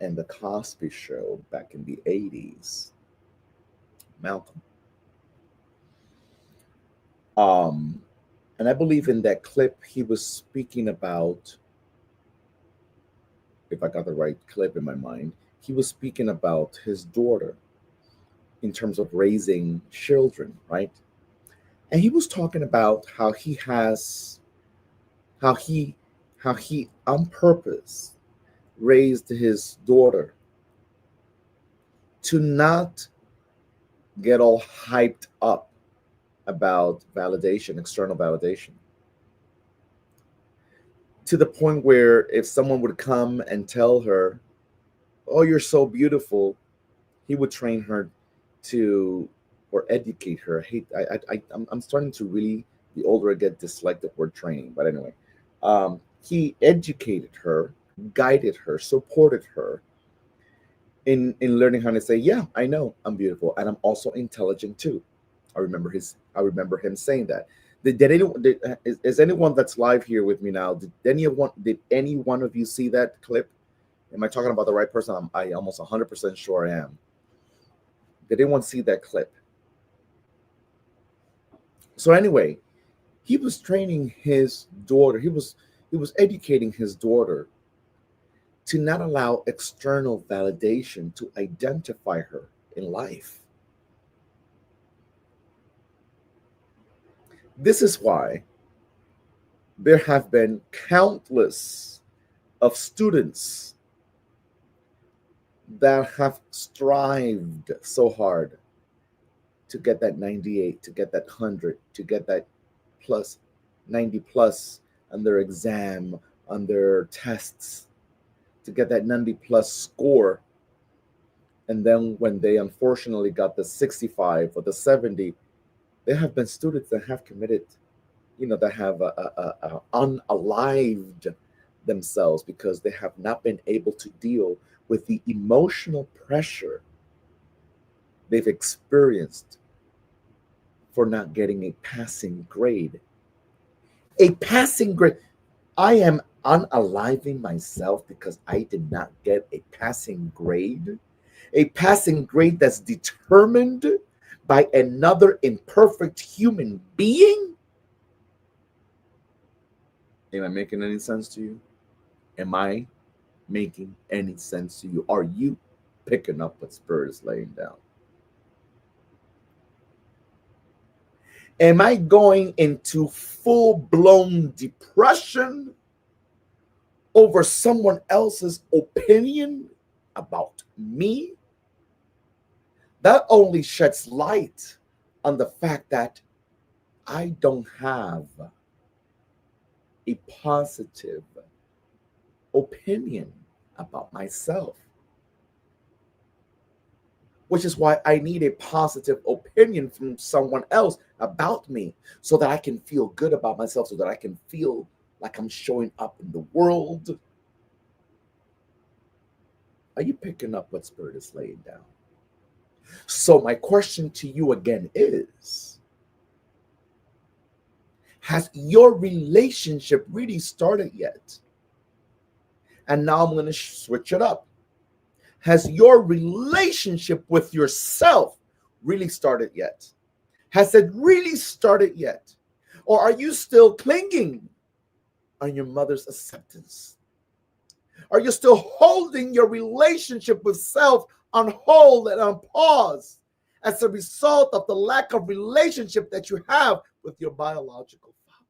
Speaker 1: in the Cosby Show back in the 80s. Malcolm. And I believe in that clip he was speaking about, if I got the right clip in my mind, he was speaking about his daughter in terms of raising children, right? And he was talking about how he on purpose raised his daughter to not get all hyped up about validation, external validation, to the point where if someone would come and tell her, "Oh, you're so beautiful," he would train her to, or educate her. I'm starting to really, the older I get, dislike the word training. But anyway, he educated her, guided her, supported her in learning how to say, "Yeah, I know I'm beautiful, and I'm also intelligent too." I remember him saying that. Is anyone that's live here with me now? Did any one of you see that clip? Am I talking about the right person? I almost 100% sure I am. Did anyone see that clip? So anyway, he was training his daughter. He was educating his daughter to not allow external validation to identify her in life. This is why there have been countless of students that have strived so hard to get that 98, to get that 100, to get that plus 90 plus on their exam, on their tests, to get that 90 plus score. And then when they unfortunately got the 65 or the 70, there have been students that have committed, that have unalived themselves because they have not been able to deal with the emotional pressure they've experienced for not getting a passing grade. A passing grade. I am unaliving myself because I did not get a passing grade. A passing grade that's determined by another imperfect human being. Am I making any sense to you? Am I making any sense to you? Are you picking up what Spirit is laying down? Am I going into full-blown depression over someone else's opinion about me? That only sheds light on the fact that I don't have a positive opinion about myself, which is why I need a positive opinion from someone else about me so that I can feel good about myself, so that I can feel like I'm showing up in the world. Are you picking up what Spirit is laying down? So my question to you again is, has your relationship really started yet? And now I'm going to switch it up. Has your relationship with yourself really started yet? Has it really started yet? Or are you still clinging on your mother's acceptance? Are you still holding your relationship with self on hold and on pause as a result of the lack of relationship that you have with your biological father?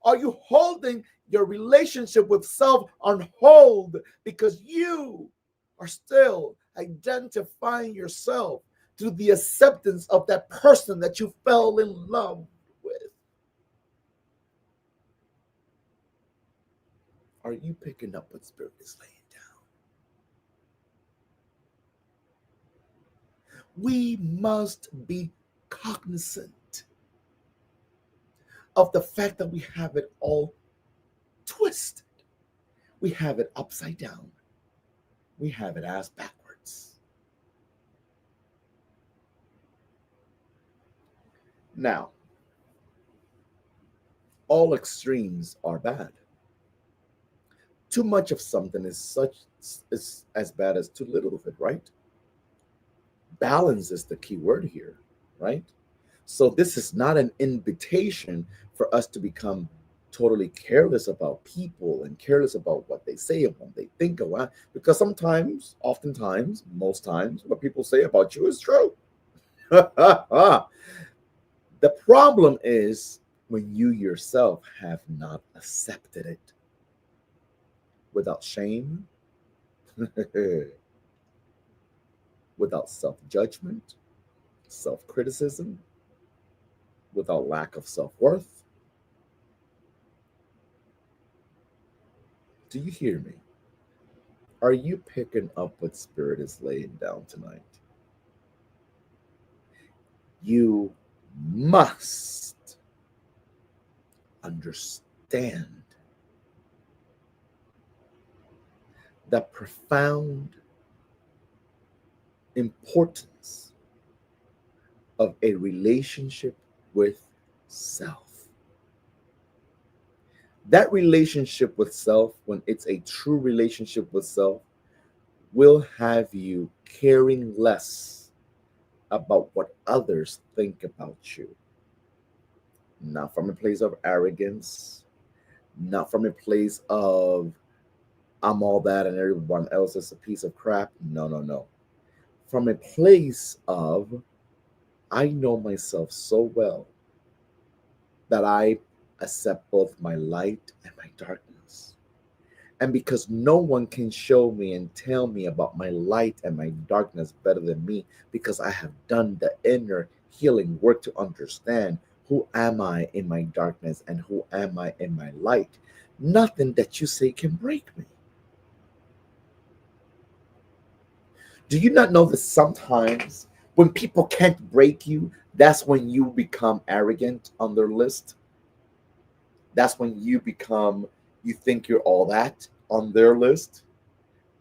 Speaker 1: Are you holding your relationship with self on hold because you are still identifying yourself through the acceptance of that person that you fell in love with? Are you picking up what Spirit is laying down? We must be cognizant of the fact that we have it all twisted. We have it upside down. We have it ass backwards. Now, all extremes are bad. Too much of something is as bad as too little of it, right? Balance is the key word here, right? So this is not an invitation for us to become totally careless about people and careless about what they say and what they think of what, because sometimes, oftentimes, most times, what people say about you is true. The problem is when you yourself have not accepted it without shame, without self judgment, self criticism, without lack of self worth. Do you hear me? Are you picking up what Spirit is laying down tonight? You must understand the profound importance of a relationship with self. That relationship with self, when it's a true relationship with self, will have you caring less about what others think about you. Not from a place of arrogance, not from a place of I'm all that and everyone else is a piece of crap. No, no, no. From a place of I know myself so well that I accept both my light and my darkness. And because no one can show me and tell me about my light and my darkness better than me, because I have done the inner healing work to understand who am I in my darkness and who am I in my light, nothing that you say can break me. Do you not know that sometimes when people can't break you, that's when you become arrogant on their list? That's when you think you're all that on their list.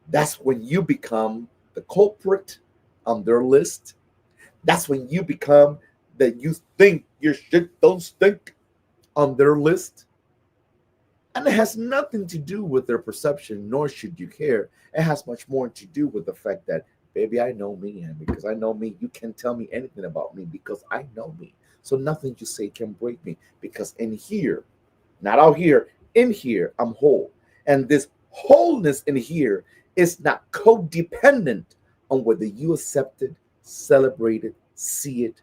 Speaker 1: That's when you become the culprit on their list. That's when you become that you think your shit don't stink on their list. And it has nothing to do with their perception, nor should you care. It has much more to do with the fact that, baby, I know me. And because I know me, you can't tell me anything about me because I know me. So nothing you say can break me because in here, not out here, in here, I'm whole. And this wholeness in here is not codependent on whether you accept it, celebrate it, see it,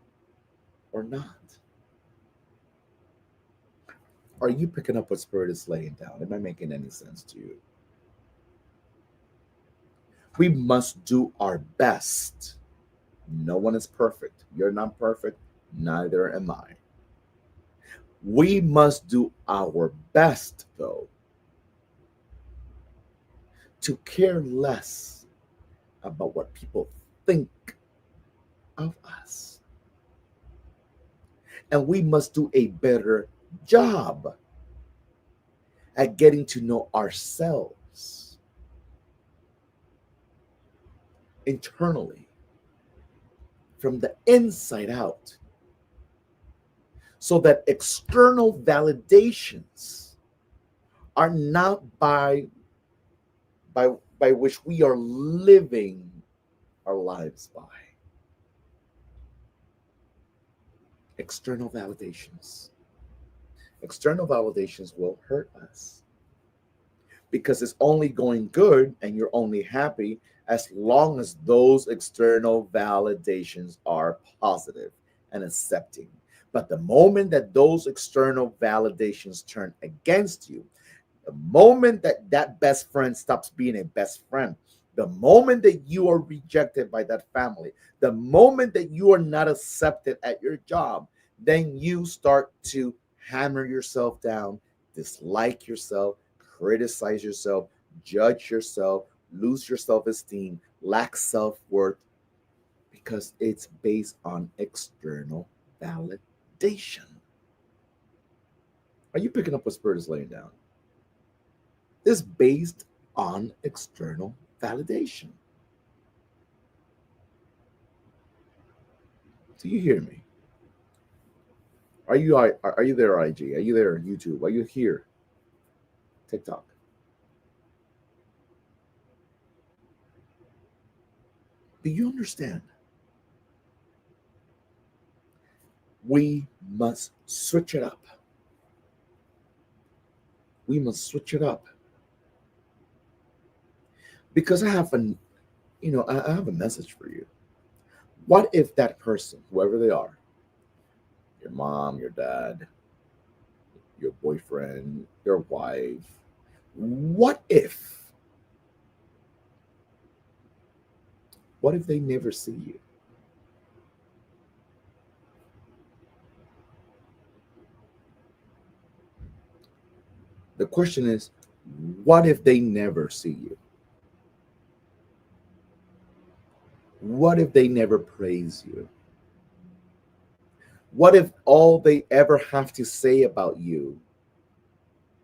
Speaker 1: or not. Are you picking up what Spirit is laying down? Am I making any sense to you? We must do our best. No one is perfect. You're not perfect. Neither am I. We must do our best, though, to care less about what people think of us. And we must do a better job at getting to know ourselves internally from the inside out so that external validations are not by which we are living our lives by. External validations. External validations will hurt us. because it's only going good and you're only happy as long as those external validations are positive and accepting. But the moment that those external validations turn against you, the moment that that best friend stops being a best friend, the moment that you are rejected by that family, the moment that you are not accepted at your job, then you start to hammer yourself down, dislike yourself, criticize yourself, judge yourself, lose your self esteem, lack self worth, because it's based on external validation. Are you picking up what Spirit is laying down? It's based on external validation. Do you hear me? Are you there, IG? Are you there, YouTube? Are you here, TikTok? Do you understand? We must switch it up. We must switch it up. Because I have I have a message for you. What if that person, whoever they are, your mom, your dad, your boyfriend, your wife, what if they never see you? The question is, what if they never see you? What if they never praise you? What if all they ever have to say about you,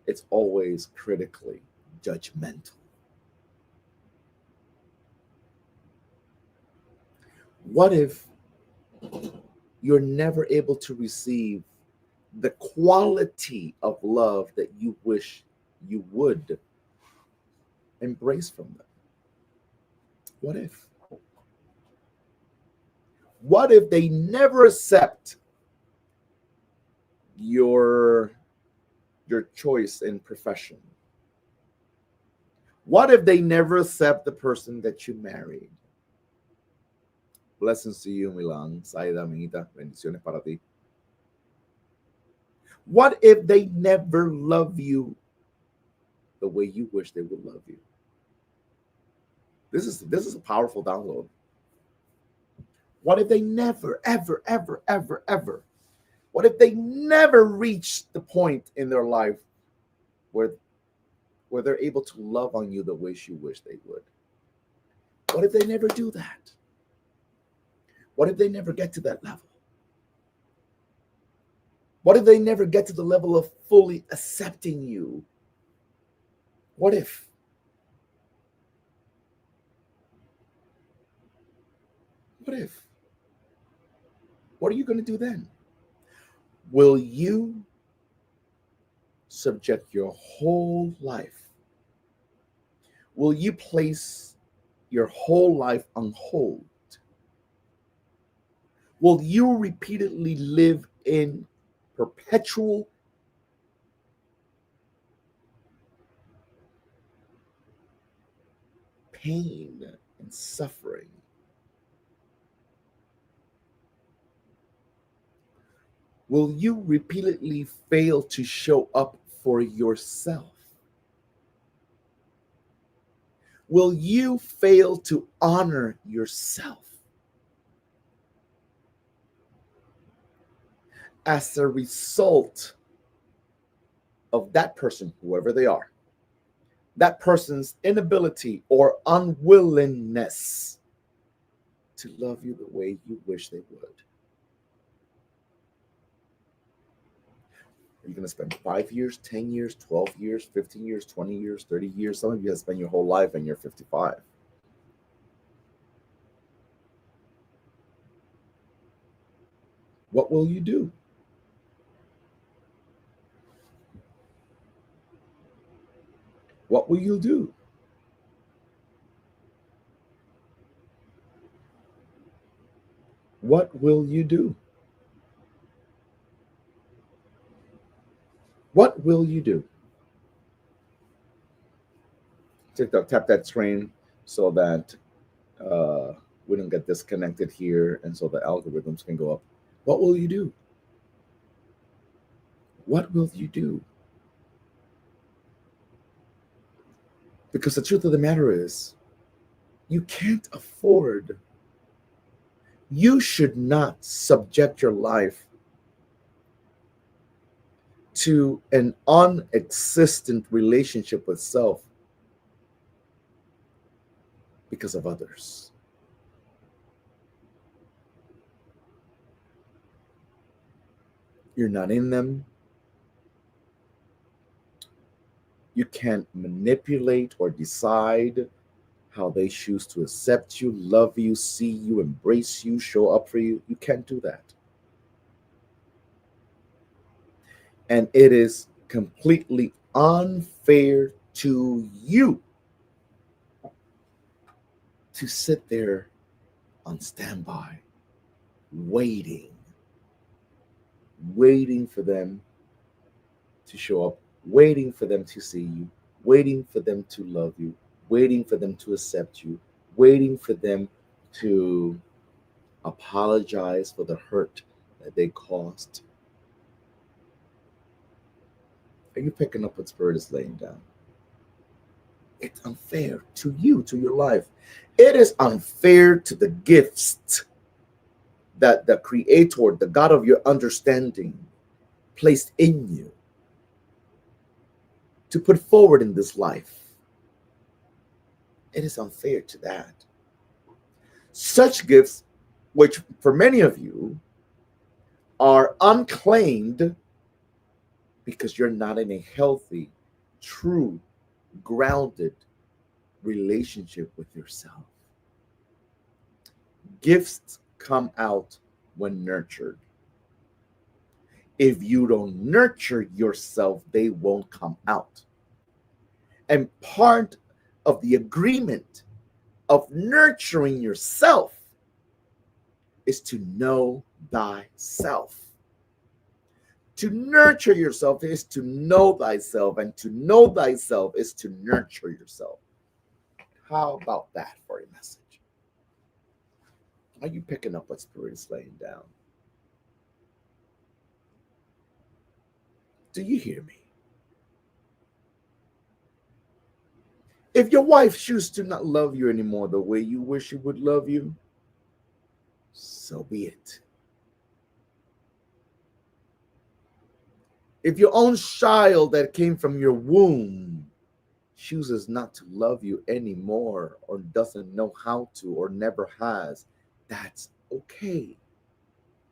Speaker 1: it's always critically judgmental? What if you're never able to receive the quality of love that you wish you would embrace from them? What if? What if they never accept your choice in profession? What if they never accept the person that you married? Blessings to you, Milan. Saida, amiguita. Bendiciones para ti. What if they never love you the way you wish they would love you? This is a powerful download. What if they never, ever, ever, ever, ever? What if they never reach the point in their life where they're able to love on you the way you wish they would? What if they never do that? What if they never get to that level? What if they never get to the level of fully accepting you? What if? What if? What are you going to do then? Will you subject your whole life? Will you place your whole life on hold? Will you repeatedly live in perpetual pain and suffering? Will you repeatedly fail to show up for yourself? Will you fail to honor yourself? As a result of that person, whoever they are, that person's inability or unwillingness to love you the way you wish they would. Are you going to spend 5 years, 10 years, 12 years, 15 years, 20 years, 30 years? Some of you have spent your whole life and you're 55. What will you do? What will you do? What will you do? What will you do? TikTok, tap that screen so that uh, we don't get disconnected here, and so the algorithms can go up. What will you do? What will you do? Because the truth of the matter is, you can't afford, you should not subject your life to an unexistent relationship with self because of others. You're not in them. You can't manipulate or decide how they choose to accept you, love you, see you, embrace you, show up for you. You can't do that. And it is completely unfair to you to sit there on standby, waiting, waiting for them to show up, waiting for them to see you, waiting for them to love you, waiting for them to accept you, waiting for them to apologize for the hurt that they caused. Are you picking up what Spirit is laying down? It's unfair to you, to your life. It is unfair to the gifts that the Creator, the God of your understanding, placed in you to put forward in this life. It is unfair to that. Such gifts, which for many of you are unclaimed because you're not in a healthy, true, grounded relationship with yourself. Gifts come out when nurtured. If you don't nurture yourself, they won't come out. And part of the agreement of nurturing yourself is to know thyself. To nurture yourself is to know thyself, and to know thyself is to nurture yourself. How about that for a message? Are you picking up what Spirit is laying down? Do you hear me? If your wife chooses to not love you anymore the way you wish she would love you, so be it. If your own child that came from your womb chooses not to love you anymore, or doesn't know how to, or never has, that's okay.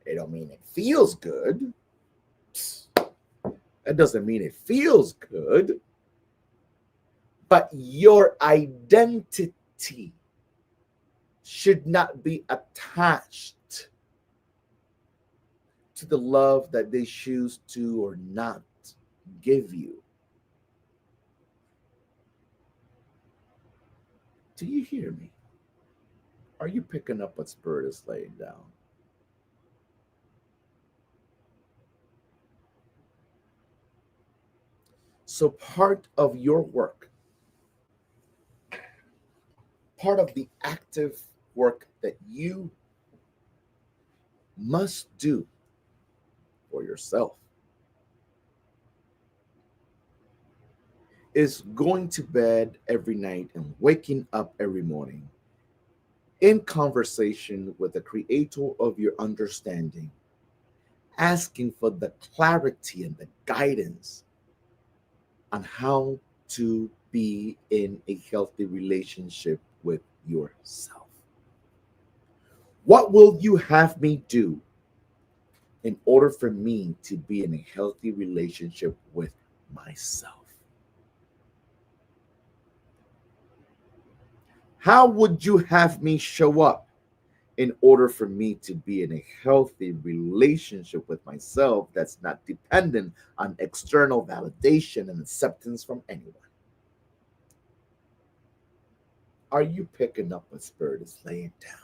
Speaker 1: It don't mean it feels good. That doesn't mean it feels good. But your identity should not be attached to the love that they choose to or not give you. Do you hear me? Are you picking up what Spirit is laying down? So part of your work, part of the active work that you must do for yourself is going to bed every night and waking up every morning in conversation with the Creator of your understanding, asking for the clarity and the guidance on how to be in a healthy relationship with yourself. What will you have me do in order for me to be in a healthy relationship with myself? How would you have me show up in order for me to be in a healthy relationship with myself that's not dependent on external validation and acceptance from anyone? Are you picking up what Spirit is laying down?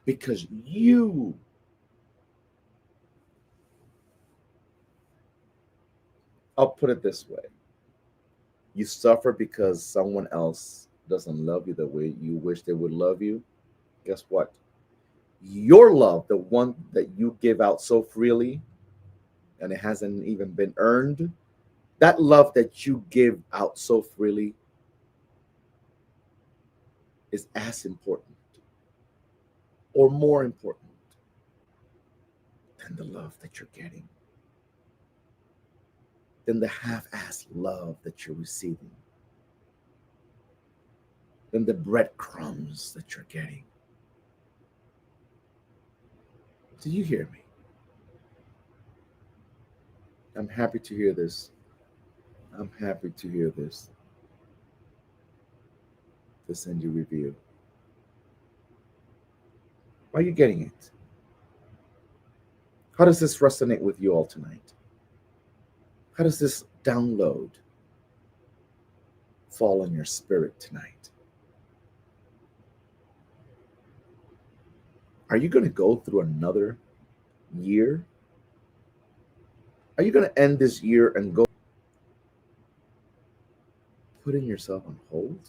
Speaker 1: Because you I'll put it this way. You suffer because someone else doesn't love you the way you wish they would love you. Guess what? Your love, the one that you give out so freely and it hasn't even been earned, that love that you give out so freely is as important or more important than the love that you're getting, than the half-assed love that you're receiving, than the breadcrumbs that you're getting. Do you hear me? I'm happy to hear this. I'm happy to hear this. To send you review. Are you getting it? How does this resonate with you all tonight? How does this download fall on your spirit tonight? Are you going to go through another year? Are you going to end this year and go putting yourself on hold?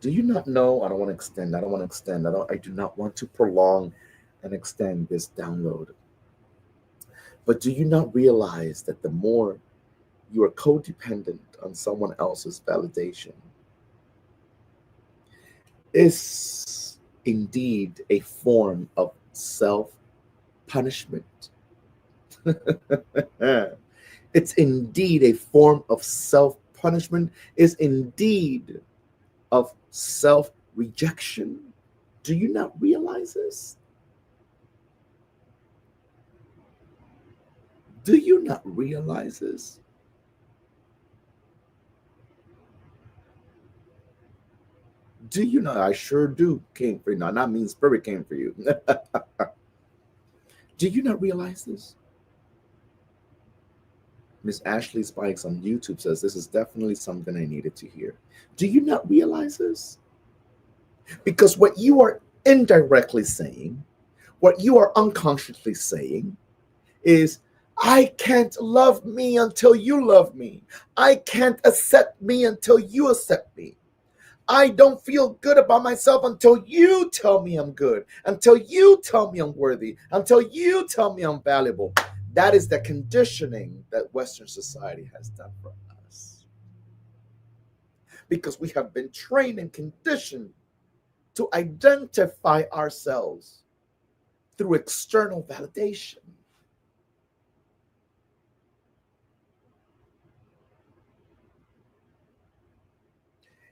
Speaker 1: Do you not know? I don't want to extend. I don't want to extend. I do not want to prolong and extend this download. But do you not realize that the more you are codependent on someone else's validation is indeed a form of self punishment? It's indeed a form of self punishment, is indeed of self rejection. Do you not realize this? Do you not realize this? Do you know? I sure do came for you. Now, not mean spirit came for you. Do you not realize this? Miss Ashley Spikes on YouTube says this is definitely something I needed to hear. Do you not realize this? Because what you are indirectly saying, what you are unconsciously saying is, I can't love me until you love me. I can't accept me until you accept me. I don't feel good about myself until you tell me I'm good, until you tell me I'm worthy, until you tell me I'm valuable. That is the conditioning that Western society has done for us. Because we have been trained and conditioned to identify ourselves through external validation.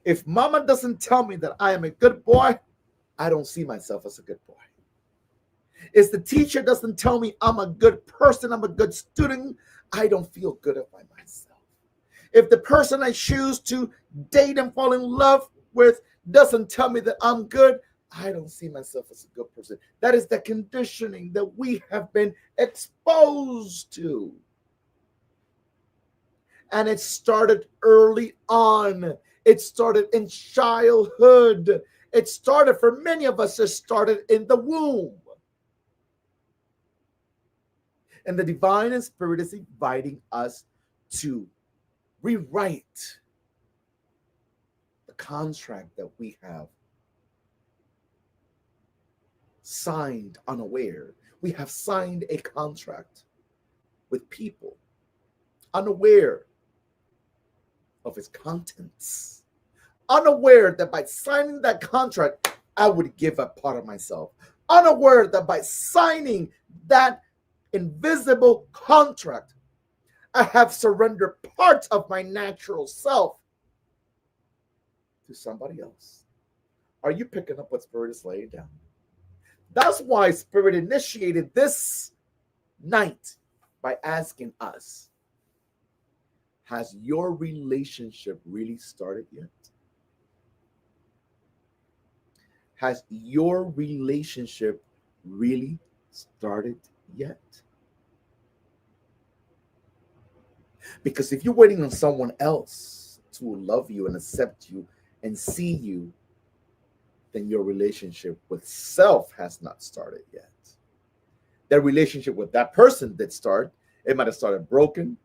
Speaker 1: If mama doesn't tell me that I am a good boy, I don't see myself as a good boy. If the teacher doesn't tell me I'm a good person, I'm a good student, I don't feel good about myself. If the person I choose to date and fall in love with doesn't tell me that I'm good, I don't see myself as a good person. That is the conditioning that we have been exposed to. And it started early on. It started in childhood. It started, for many of us, it started in the womb. And the divine and spirit is inviting us to rewrite the contract that we have signed unaware. We have signed a contract with people unaware of its contents, unaware that by signing that contract, I would give up part of myself, unaware that by signing that invisible contract, I have surrendered parts of my natural self to somebody else. Are you picking up what Spirit is laying down? That's why Spirit initiated this night by asking us, has your relationship really started yet? Has your relationship really started yet? Because if you're waiting on someone else to love you and accept you and see you, then your relationship with self has not started yet. That relationship with that person did start. It might have started broken,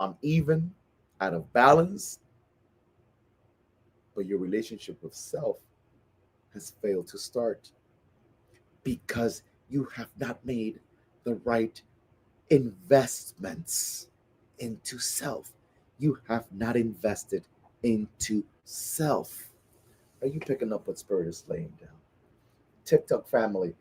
Speaker 1: uneven, out of balance, but your relationship with self has failed to start because you have not made the right investments into self. You have not invested into self. Are you picking up what Spirit is laying down? TikTok family,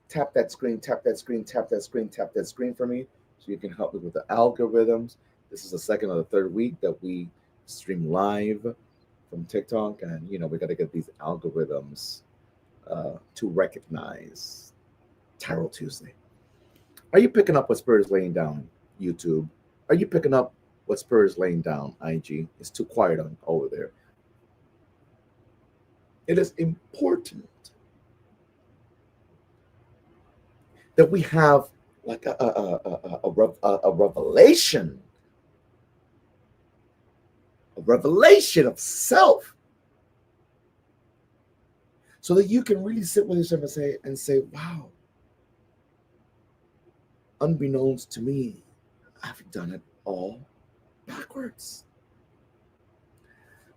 Speaker 1: tap that screen, tap that screen, tap that screen, tap that screen for me so you can help me with the algorithms. This is the second or the third week that we stream live from TikTok, and we got to get these algorithms to recognize Tarot Tuesday. Are you picking up what Spirit is laying down, YouTube? Are you picking up what Spirit is laying down, IG? It's too quiet over there. It is important that we have like a revelation of self, so that you can really sit with yourself and say, wow, unbeknownst to me, I've done it all backwards.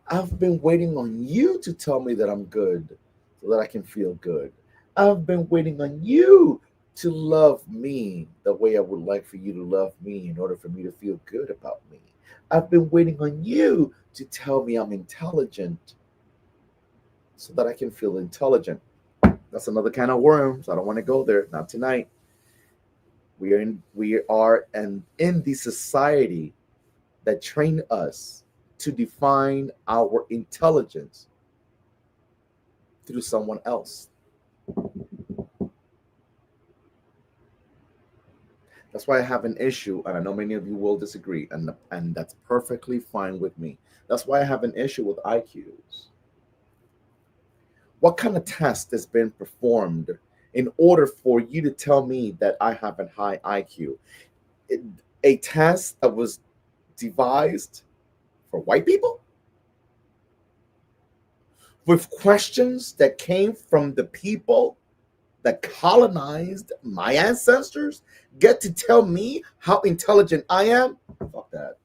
Speaker 1: I've been waiting on you to tell me that I'm good so that I can feel good. I've been waiting on you to love me the way I would like for you to love me in order for me to feel good about me. I've been waiting on you to tell me I'm intelligent so that I can feel intelligent. That's another kind of worms. I don't want to go there. Not tonight. We are in the society that train us to define our intelligence through someone else. That's why I have an issue, and I know many of you will disagree, and that's perfectly fine with me. That's why I have an issue with IQs. What kind of test has been performed in order for you to tell me that I have a high IQ? A test that was devised for white people, with questions that came from the people that colonized my ancestors, get to tell me how intelligent I am? Fuck that.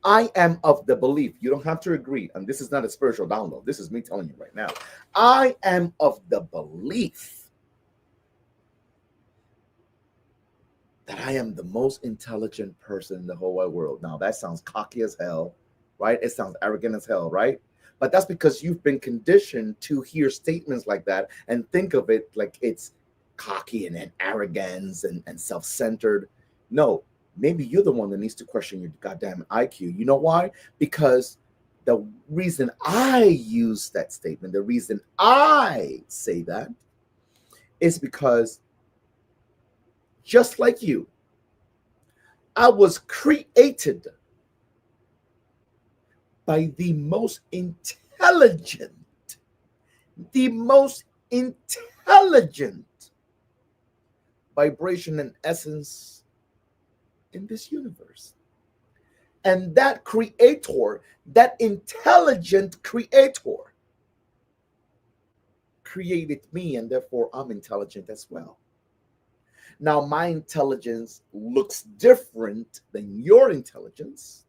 Speaker 1: I am of the belief, you don't have to agree, and this is not a spiritual download, this is me telling you right now. I am of the belief that I am the most intelligent person in the whole wide world. Now, that sounds cocky as hell, right? It sounds arrogant as hell, right? But that's because you've been conditioned to hear statements like that and think of it like it's cocky and arrogance and self-centered. No, maybe you're the one that needs to question your goddamn IQ. You know why? Because the reason I use that statement, the reason I say that, is because just like you, I was created by the most intelligent vibration and essence in this universe. And that creator, that intelligent creator, created me, and therefore I'm intelligent as well. Now, my intelligence looks different than your intelligence.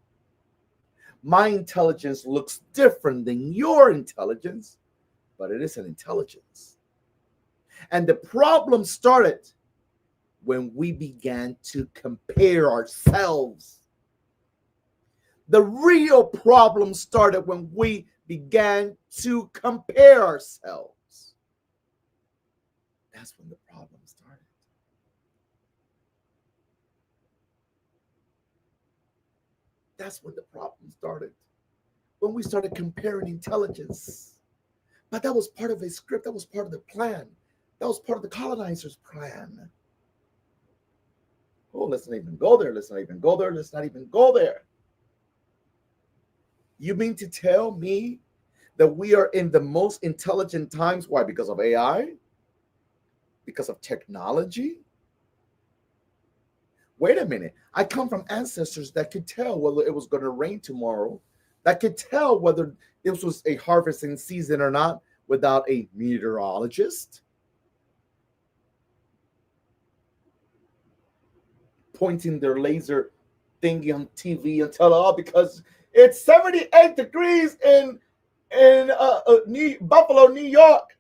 Speaker 1: My intelligence looks different than your intelligence, but it is an intelligence. And the problem started when we began to compare ourselves. The real problem started when we began to compare ourselves. That's when the problem started. That's when the problem started. When we started comparing intelligence. But that was part of a script. That was part of the plan. That was part of the colonizer's plan. Oh, let's not even go there. Let's not even go there. Let's not even go there. You mean to tell me that we are in the most intelligent times? Why? Because of AI? Because of technology? Wait a minute. I come from ancestors that could tell whether it was going to rain tomorrow, that could tell whether this was a harvesting season or not, without a meteorologist pointing their laser thingy on TV and tell, oh, because it's 78 degrees in Buffalo, New York.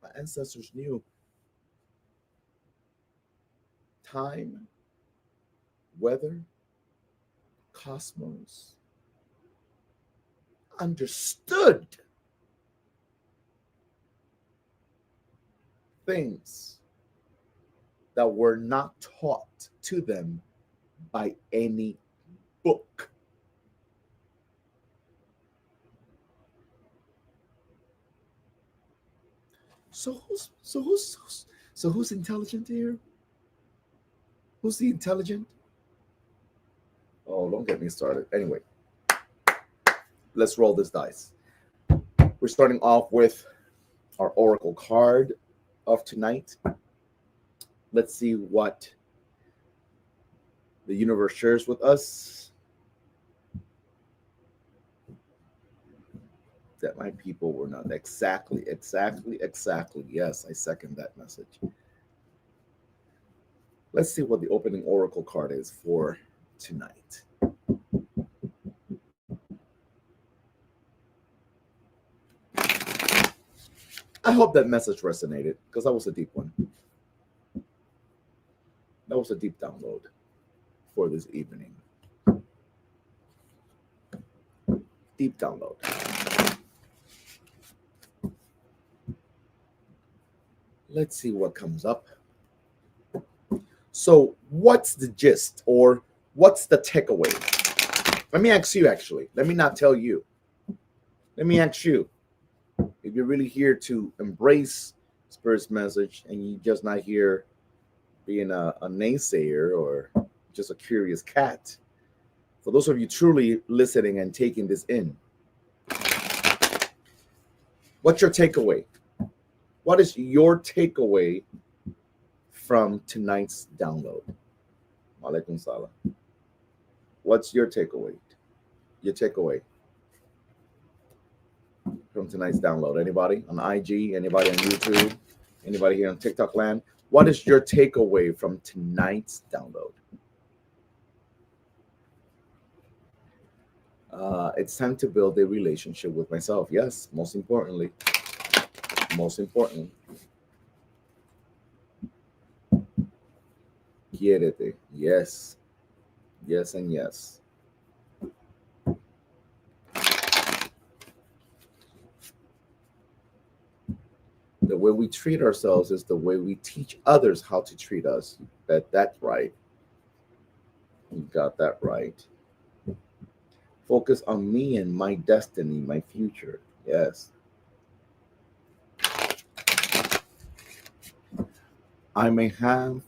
Speaker 1: My ancestors knew time, weather, cosmos, understood things that were not taught to them by any book. Who's intelligent here? Who's the intelligent? Oh, don't get me started. Anyway, let's roll this dice. We're starting off with our oracle card of tonight. Let's see what the universe shares with us. That my people were not exactly. Yes, I second that message. Let's see what the opening oracle card is for tonight. I hope that message resonated, because that was a deep one. That was a deep download for this evening. Deep download. Let's see what comes up. So, what's the gist, or what's the takeaway? Let me ask you, actually. Let me not tell you. Let me ask you. If you're really here to embrace Spirit's message and you're just not here being a naysayer or just a curious cat, for those of you truly listening and taking this in, what's your takeaway? What is your takeaway from tonight's download? Alaikum salam. What's your takeaway? Your takeaway from tonight's download? Anybody on IG? Anybody on YouTube? Anybody here on TikTok land? What is your takeaway from tonight's download? It's time to build a relationship with myself. Yes, most importantly. Most important. Quiérete. Yes. Yes and yes. The way we treat ourselves is the way we teach others how to treat us. You bet that's right. You got that right. Focus on me and my destiny, my future. Yes. I may have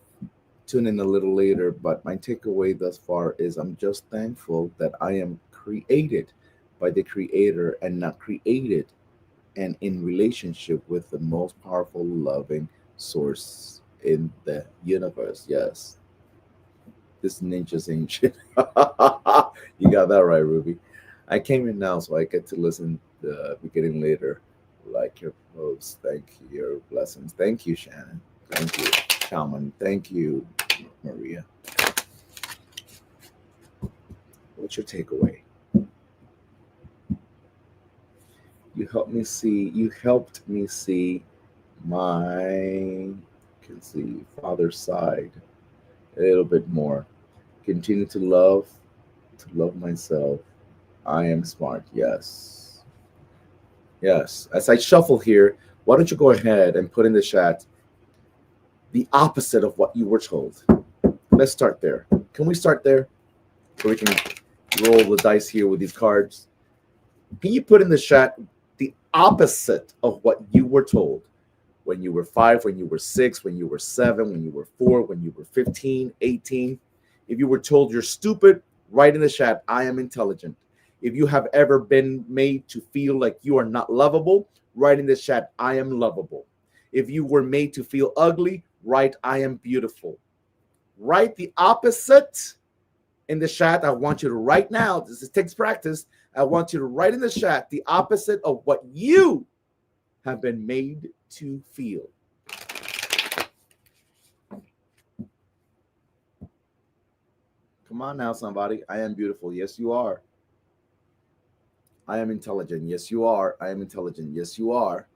Speaker 1: tuned in a little later, but my takeaway thus far is I'm just thankful that I am created by the Creator and not created and in relationship with the most powerful, loving source in the universe. Yes. This ninja's ancient. You got that right, Ruby. I came in now, so I get to listen to the beginning later. Like your post. Thank you. Your blessings. Thank you, Shannon. Thank you, Shaman. Thank you, Maria. What's your takeaway? You helped me see my father's side a little bit more. Continue to love myself. I am smart. Yes. Yes. As I shuffle here, why don't you go ahead and put in the chat the opposite of what you were told? Let's start there. Can we start there? So we can roll the dice here with these cards. Can you put in the chat the opposite of what you were told when you were 5, when you were 6, when you were 7, when you were 4, when you were 15, 18? If you were told you're stupid, write in the chat, I am intelligent. If you have ever been made to feel like you are not lovable, write in the chat, I am lovable. If you were made to feel ugly, write, I am beautiful. Write the opposite in the chat. I want you to right now, this takes practice. I want you to write in the chat the opposite of what you have been made to feel. Come on now, somebody. I am beautiful. Yes, you are. I am intelligent. Yes, you are. I am intelligent. Yes, you are.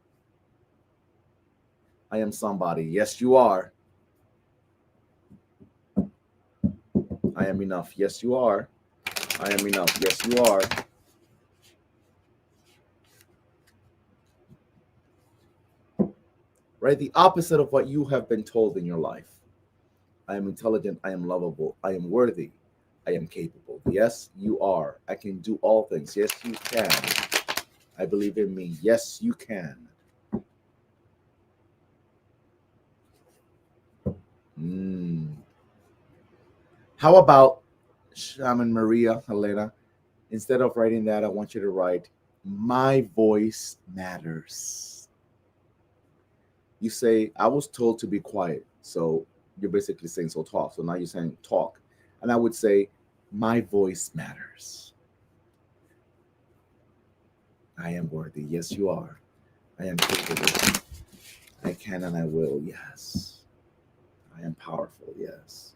Speaker 1: I am somebody. Yes, you are. I am enough. Yes, you are. I am enough. Yes, you are. Right? The opposite of what you have been told in your life. I am intelligent. I am lovable. I am worthy. I am capable. Yes, you are. I can do all things. Yes, you can. I believe in me. Yes, you can. How about Shaman Maria Helena? Instead of writing that, I want you to write, my voice matters. You say, I was told to be quiet. So you're basically saying, so talk. So now you're saying talk. And I would say, my voice matters. I am worthy. Yes, you are. I am capable. I can and I will. Yes. I am powerful. Yes.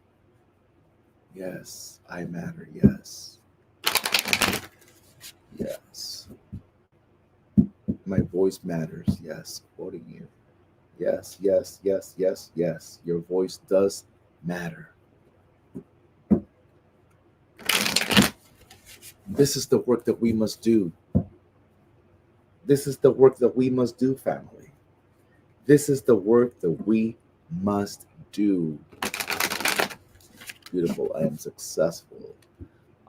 Speaker 1: Yes. I matter. Yes. Yes. My voice matters. Yes. Quoting you. Yes, yes, yes, yes, yes. Your voice does matter. This is the work that we must do. This is the work that we must do, family. This is the work that we must do. Beautiful. I am successful.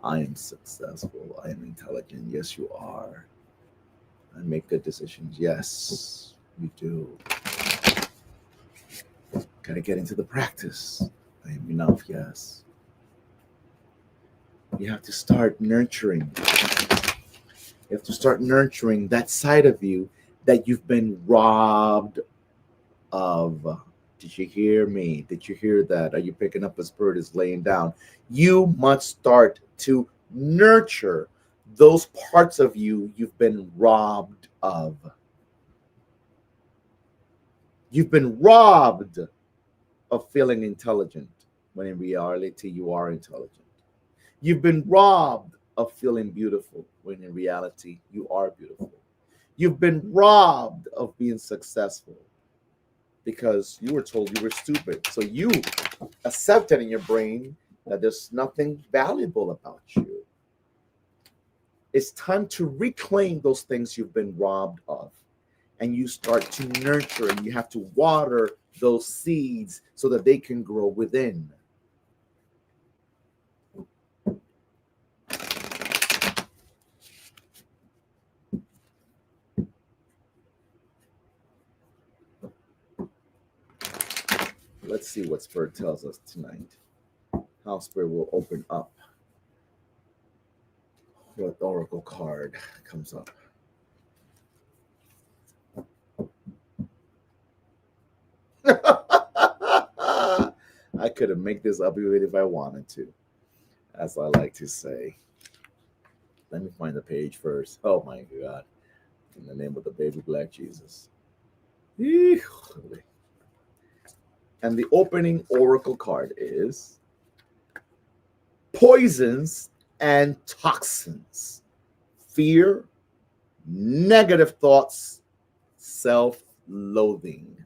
Speaker 1: I am successful. I am intelligent. Yes, you are. I make good decisions. Yes, you do. Gotta get into the practice. I am enough. Yes. You have to start nurturing. You have to start nurturing that side of you that you've been robbed of. Did you hear me? Did you hear that? Are you picking up a bird is laying down? You must start to nurture those parts of you you've been robbed of. You've been robbed of feeling intelligent when in reality you are intelligent. You've been robbed of feeling beautiful when in reality you are beautiful. You've been robbed of being successful because you were told you were stupid. So you accepted in your brain that there's nothing valuable about you. It's time to reclaim those things you've been robbed of. And you start to nurture and you have to water those seeds so that they can grow within. Let's see what Spirit tells us tonight. How Spirit will open up. What Oracle card comes up? I could have made this up even if I wanted to, as I like to say. Let me find the page first. Oh my God. In the name of the baby black Jesus. And the opening oracle card is poisons and toxins, fear, negative thoughts, self-loathing.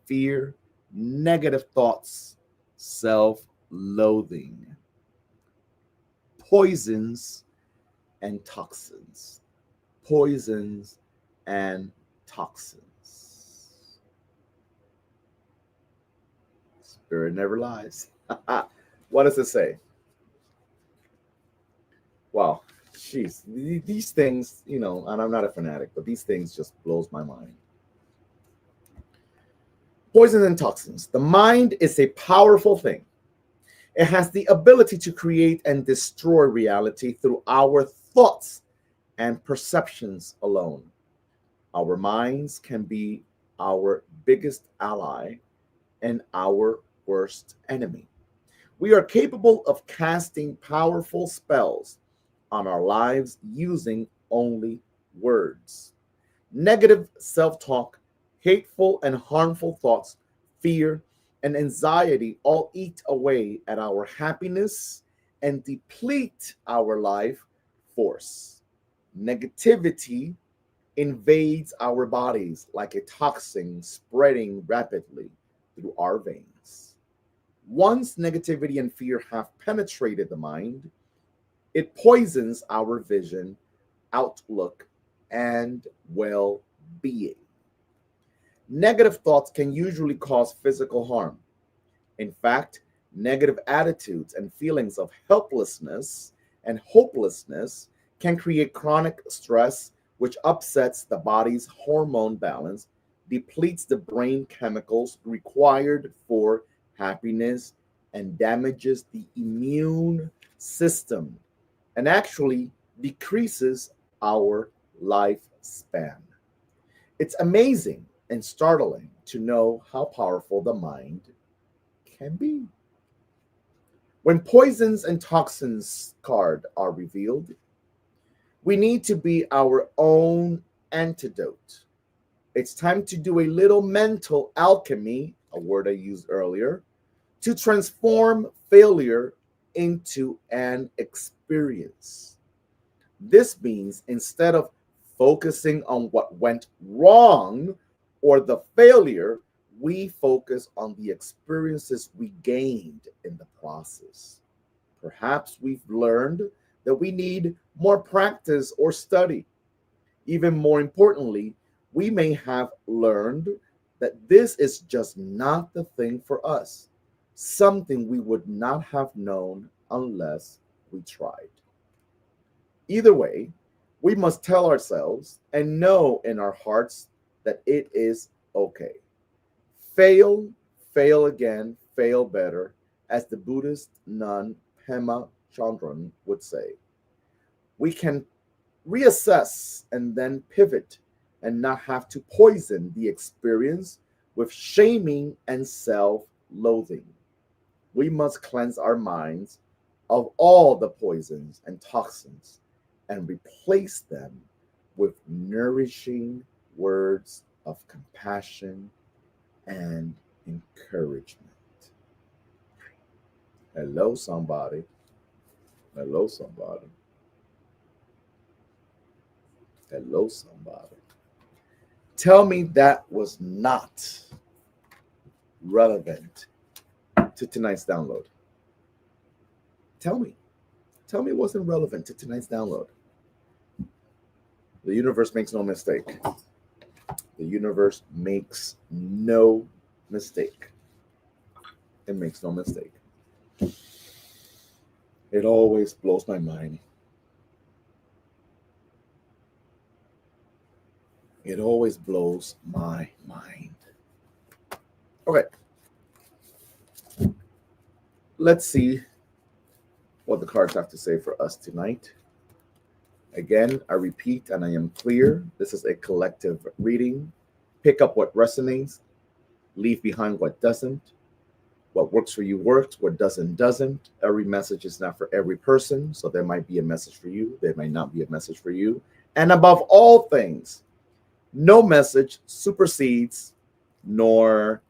Speaker 1: Fear, negative thoughts, self-loathing. Poisons and toxins. Poisons and toxins. Spirit never lies. What does it say? Wow, jeez, these things, and I'm not a fanatic, but these things just blows my mind. Poisons and toxins. The mind is a powerful thing. It has the ability to create and destroy reality through our thoughts and perceptions alone. Our minds can be our biggest ally and our worst enemy. We are capable of casting powerful spells on our lives using only words. Negative self talk, hateful and harmful thoughts, fear, and anxiety all eat away at our happiness and deplete our life force. Negativity invades our bodies like a toxin spreading rapidly through our veins. Once negativity and fear have penetrated the mind, it poisons our vision, outlook, and well being. Negative thoughts can usually cause physical harm. In fact, negative attitudes and feelings of helplessness and hopelessness can create chronic stress, which upsets the body's hormone balance, depletes the brain chemicals required for happiness, and damages the immune system, and actually decreases our lifespan. It's amazing and startling to know how powerful the mind can be. When poisons and toxins card are revealed, we need to be our own antidote. It's time to do a little mental alchemy, a word I used earlier, to transform failure into an experience. This means instead of focusing on what went wrong or the failure, we focus on the experiences we gained in the process. Perhaps we've learned that we need more practice or study. Even more importantly, we may have learned that this is just not the thing for us, something we would not have known unless we tried. Either way, we must tell ourselves and know in our hearts that it is okay. Fail, fail again, fail better, as the Buddhist nun Pema Chandran would say. We can reassess and then pivot and not have to poison the experience with shaming and self loathing. We must cleanse our minds of all the poisons and toxins and replace them with nourishing words of compassion and encouragement. Hello, somebody. Hello, somebody. Hello, somebody. Tell me that was not relevant to tonight's download. Tell me. Tell me it wasn't relevant to tonight's download. The universe makes no mistake. The universe makes no mistake. It makes no mistake. It always blows my mind. It always blows my mind. Okay. Let's see what the cards have to say for us tonight. Again, I repeat and I am clear. This is a collective reading. Pick up what resonates, leave behind what doesn't. What works for you works, what doesn't. Every message is not for every person, so there might be a message for you, there might not be a message for you. And above all things, no message supersedes, nor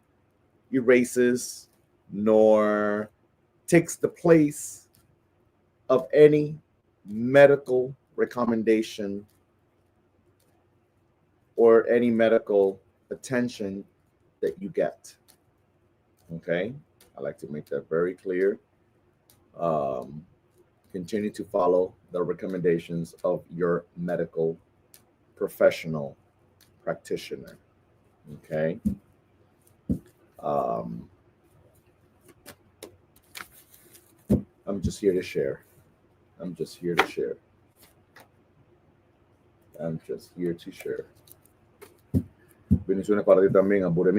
Speaker 1: erases, nor takes the place of any medical recommendation or any medical attention that you get. Okay? I like to make that very clear. Continue to follow the recommendations of your medical professional practitioner. Okay? I'm just here to share. I'm just here to share. I'm just here to share. Bendiciones para ti también, Amor.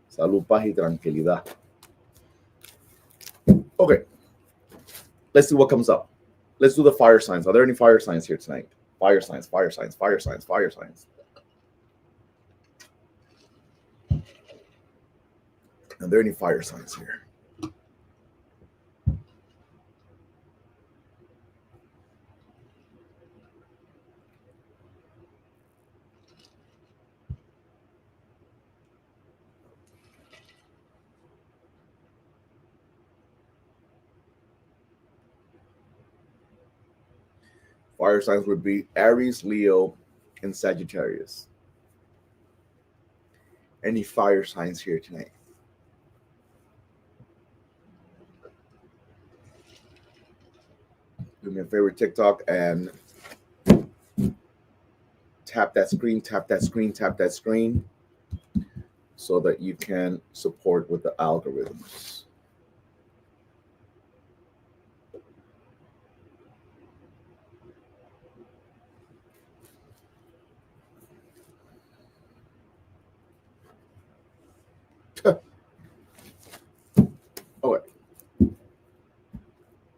Speaker 1: Salud, paz y tranquilidad. Okay. Let's see what comes up. Let's do the fire signs. Are there any fire signs here tonight? Fire signs, fire signs, fire signs, fire signs. Are there any fire signs here? Fire signs would be Aries, Leo, and Sagittarius. Any fire signs here tonight? Do me a favor, TikTok, and tap that screen, tap that screen, tap that screen, so that you can support with the algorithms. Okay.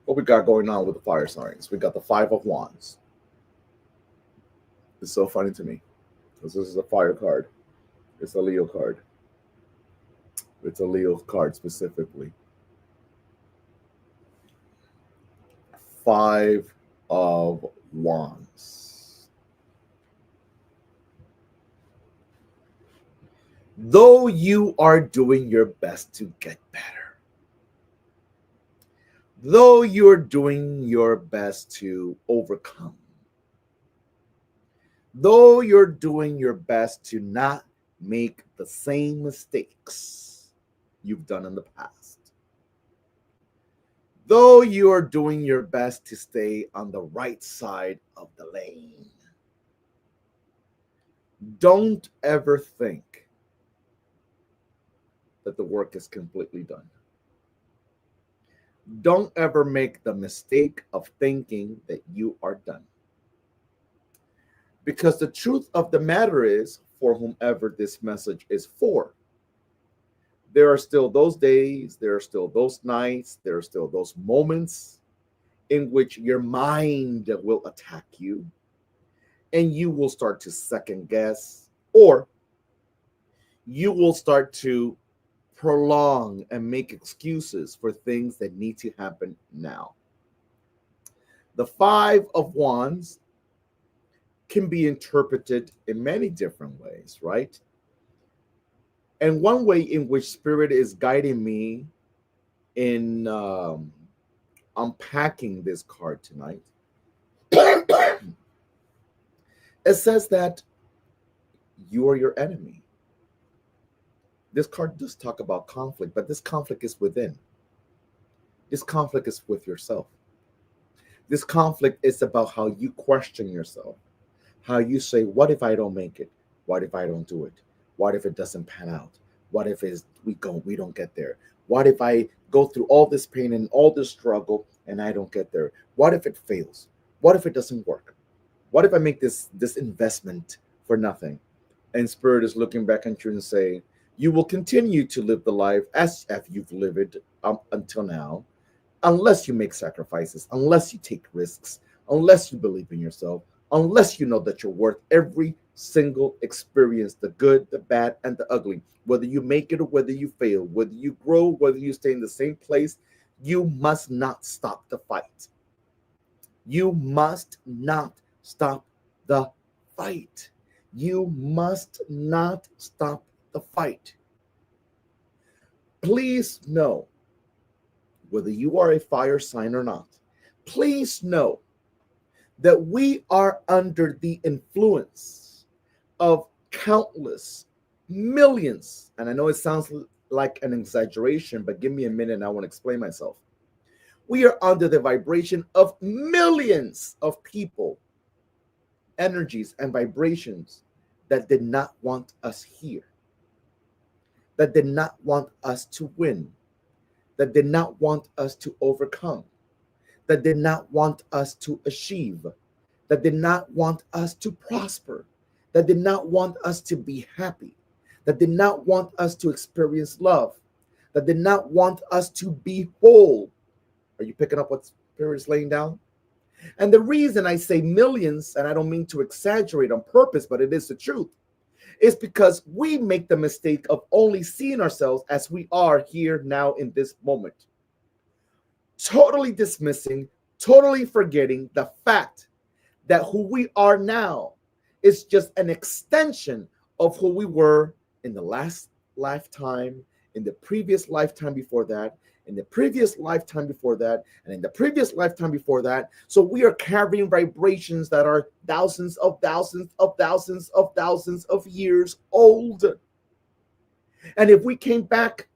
Speaker 1: What we got going on with the fire signs? We got the Five of Wands. It's so funny to me because this is a fire card. It's a Leo card. It's a Leo card specifically. Five of Wands. Though you are doing your best to get better, though you're doing your best to overcome, though you're doing your best to not make the same mistakes you've done in the past, though you are doing your best to stay on the right side of the lane, don't ever think that the work is completely done. Don't ever make the mistake of thinking that you are done. Because the truth of the matter is, for whomever this message is for, there are still those days, there are still those nights, there are still those moments in which your mind will attack you and you will start to second guess, or you will start to prolong and make excuses for things that need to happen now. The Five of Wands can be interpreted in many different ways, right? And one way in which Spirit is guiding me in unpacking this card tonight, it says that you are your enemy. This card does talk about conflict, but this conflict is within. This conflict is with yourself. This conflict is about how you question yourself, how you say, what if I don't make it? What if I don't do it? What if it doesn't pan out? What if we don't get there? What if I go through all this pain and all this struggle and I don't get there? What if it fails? What if it doesn't work? What if I make this investment for nothing? And Spirit is looking back at you and saying, you will continue to live the life as if you've lived it until now, unless you make sacrifices, unless you take risks, unless you believe in yourself, unless you know that you're worth every single experience, the good, the bad, and the ugly. Whether you make it or whether you fail, whether you grow, whether you stay in the same place, you must not stop the fight. You must not stop the fight. You must not stop the fight. Please know, whether you are a fire sign or not, please know that we are under the influence of countless millions, and I know it sounds like an exaggeration, but give me a minute and I want to explain myself. We are under the vibration of millions of people, energies, and vibrations that did not want us here, that did not want us to win, that did not want us to overcome, that did not want us to achieve, that did not want us to prosper, that did not want us to be happy, that did not want us to experience love, that did not want us to be whole. Are you picking up what Spirit is laying down? And the reason I say millions, and I don't mean to exaggerate on purpose, but it is the truth, is because we make the mistake of only seeing ourselves as we are here now in this moment. Totally dismissing, totally forgetting the fact that who we are now is just an extension of who we were in the last lifetime, in the previous lifetime before that, in the previous lifetime before that, and in the previous lifetime before that. So we are carrying vibrations that are thousands of thousands of thousands of thousands of years old. And if we came back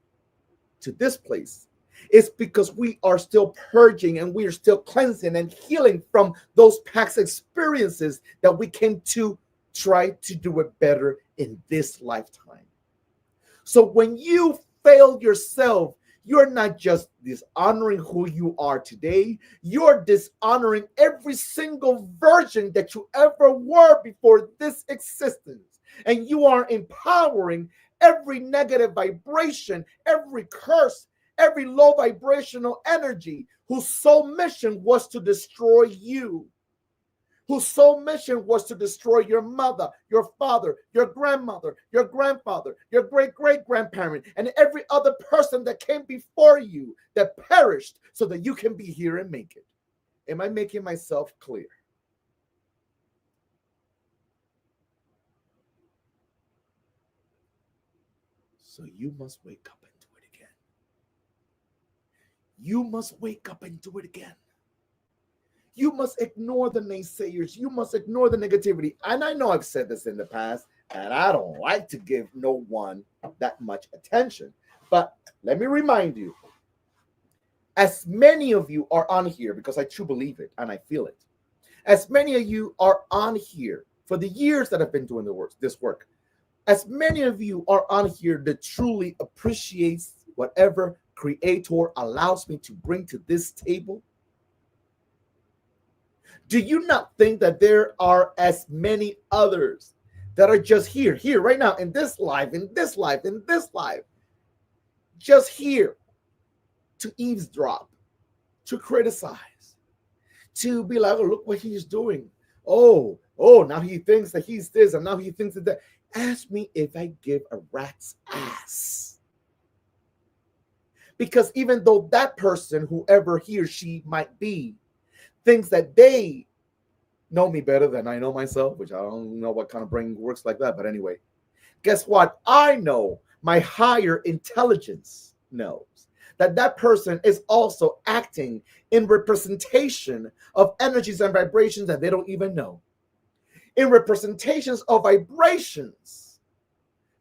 Speaker 1: to this place, it's because we are still purging and we are still cleansing and healing from those past experiences that we came to try to do it better in this lifetime. So when you fail yourself, you're not just dishonoring who you are today, you're dishonoring every single version that you ever were before this existence. And you are empowering every negative vibration, every curse, every low vibrational energy whose sole mission was to destroy you, whose sole mission was to destroy your mother, your father, your grandmother, your grandfather, your great-great-grandparent, and every other person that came before you that perished so that you can be here and make it. Am I making myself clear? So you must wake up and do it again. You must wake up and do it again. You must ignore the naysayers. You must ignore the negativity. And I know I've said this in the past, and I don't like to give no one that much attention. But let me remind you, as many of you are on here, because I truly believe it and I feel it, as many of you are on here for the years that I've been doing this work, as many of you are on here that truly appreciates whatever Creator allows me to bring to this table, do you not think that there are as many others that are just here right now, in this life, just here to eavesdrop, to criticize, to be like, oh, look what he's doing. Oh, now he thinks that he's this, and now he thinks that. Ask me if I give a rat's ass. Because even though that person, whoever he or she might be, thinks that they know me better than I know myself, which I don't know what kind of brain works like that. But anyway, guess what? I know, my higher intelligence knows that that person is also acting in representation of energies and vibrations that they don't even know. In representations of vibrations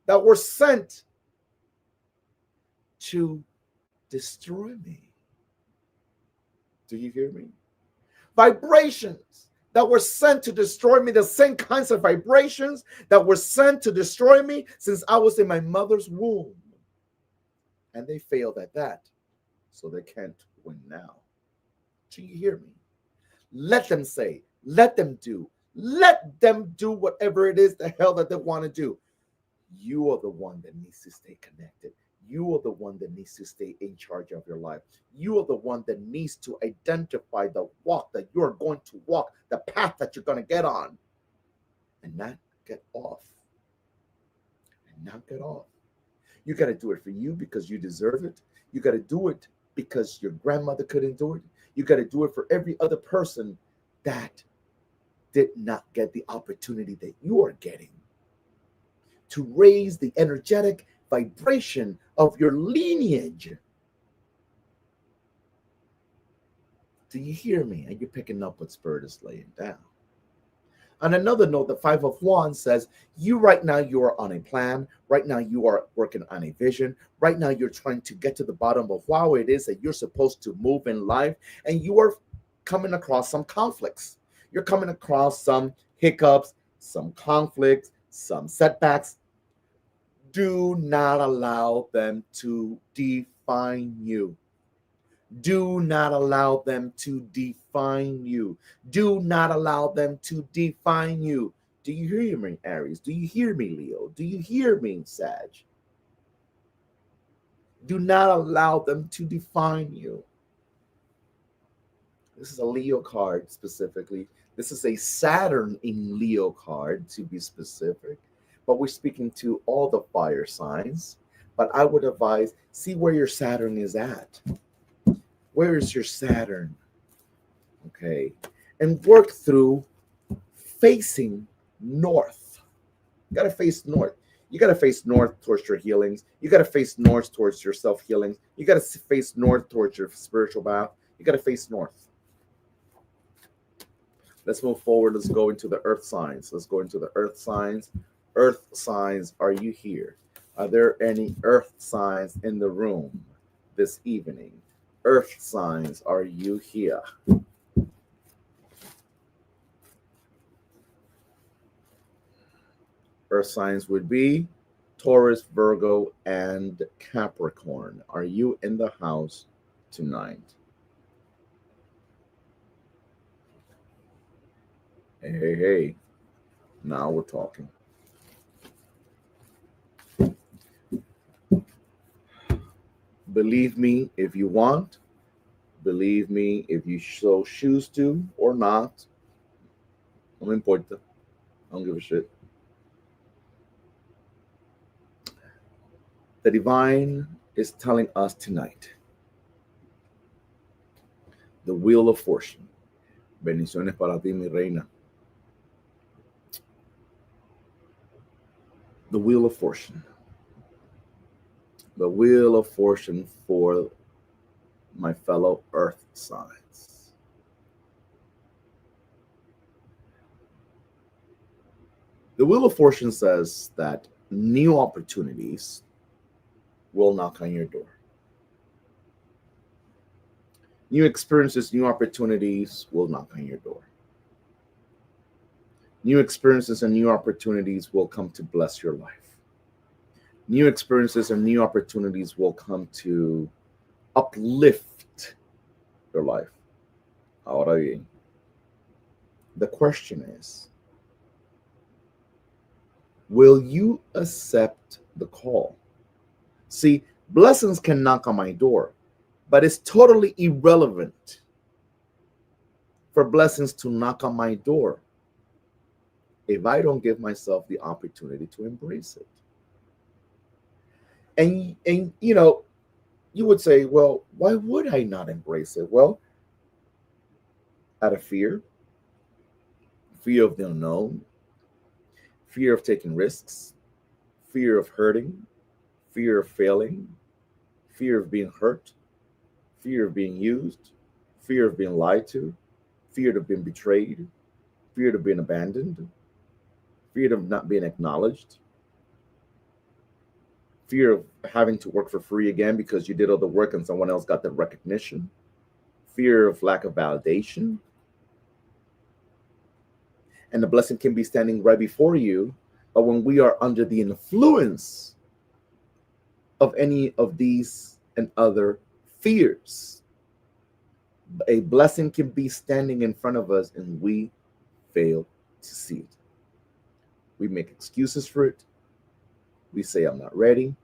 Speaker 1: that were sent to destroy me. Do you hear me? Vibrations that were sent to destroy me, the same kinds of vibrations that were sent to destroy me since I was in my mother's womb. And they failed at that, so they can't win now. Do you hear me? Let them say, let them do whatever it is the hell that they want to do. You are the one that needs to stay connected. You are the one that needs to stay in charge of your life. You are the one that needs to identify the walk that you're going to walk, the path that you're going to get on, and not get off. You got to do it for you because you deserve it. You got to do it because your grandmother couldn't do it. You got to do it for every other person that did not get the opportunity that you are getting to raise the energetic vibration of your lineage. Do you hear me? And you're picking up what Spirit is laying down. On another note, the Five of Wands says, right now you are on a plan. Right now you are working on a vision. Right now you're trying to get to the bottom of how it is that you're supposed to move in life. And you are coming across some conflicts. You're coming across some hiccups, some conflicts, some setbacks. Do not allow them to define you. Do not allow them to define you. Do not allow them to define you. Do you hear me, Aries? Do you hear me, Leo? Do you hear me, Sag? Do not allow them to define you. This is a Leo card specifically. This is a Saturn in Leo card, to be specific. But we're speaking to all the fire signs. But I would advise, see where your Saturn is at. Where is your Saturn? Okay. And work through facing north. You got to face north. You got to face north towards your healings. You got to face north towards your self healings. You got to face north towards your spiritual path. You got to face north. Let's move forward. Let's go into the earth signs. Let's go into the earth signs. Earth signs, are you here? Are there any earth signs in the room this evening? Earth signs, are you here? Earth signs would be Taurus, Virgo, and Capricorn. Are you in the house tonight? Hey, hey, hey. Now we're talking. Believe me if you want. Believe me if you so choose to or not. No me importa. I don't give a shit. The divine is telling us tonight. The wheel of fortune. Bendiciones para ti, mi reina. The wheel of fortune. The wheel of fortune for my fellow earth signs. The wheel of fortune says that new opportunities will knock on your door. New experiences, new opportunities will knock on your door. New experiences and new opportunities will come to bless your life. New experiences and new opportunities will come to uplift your life. Ahora bien, the question is, will you accept the call? See, blessings can knock on my door, but it's totally irrelevant for blessings to knock on my door if I don't give myself the opportunity to embrace it. And you know, you would say, well, why would I not embrace it? Well, out of fear of the unknown, fear of taking risks, fear of hurting, fear of failing, fear of being hurt, fear of being used, fear of being lied to, fear of being betrayed, fear of being abandoned, fear of not being acknowledged, fear of having to work for free again because you did all the work and someone else got the recognition, fear of lack of validation. And the blessing can be standing right before you, but when we are under the influence of any of these and other fears, a blessing can be standing in front of us and we fail to see it. We make excuses for it. We say, I'm not ready.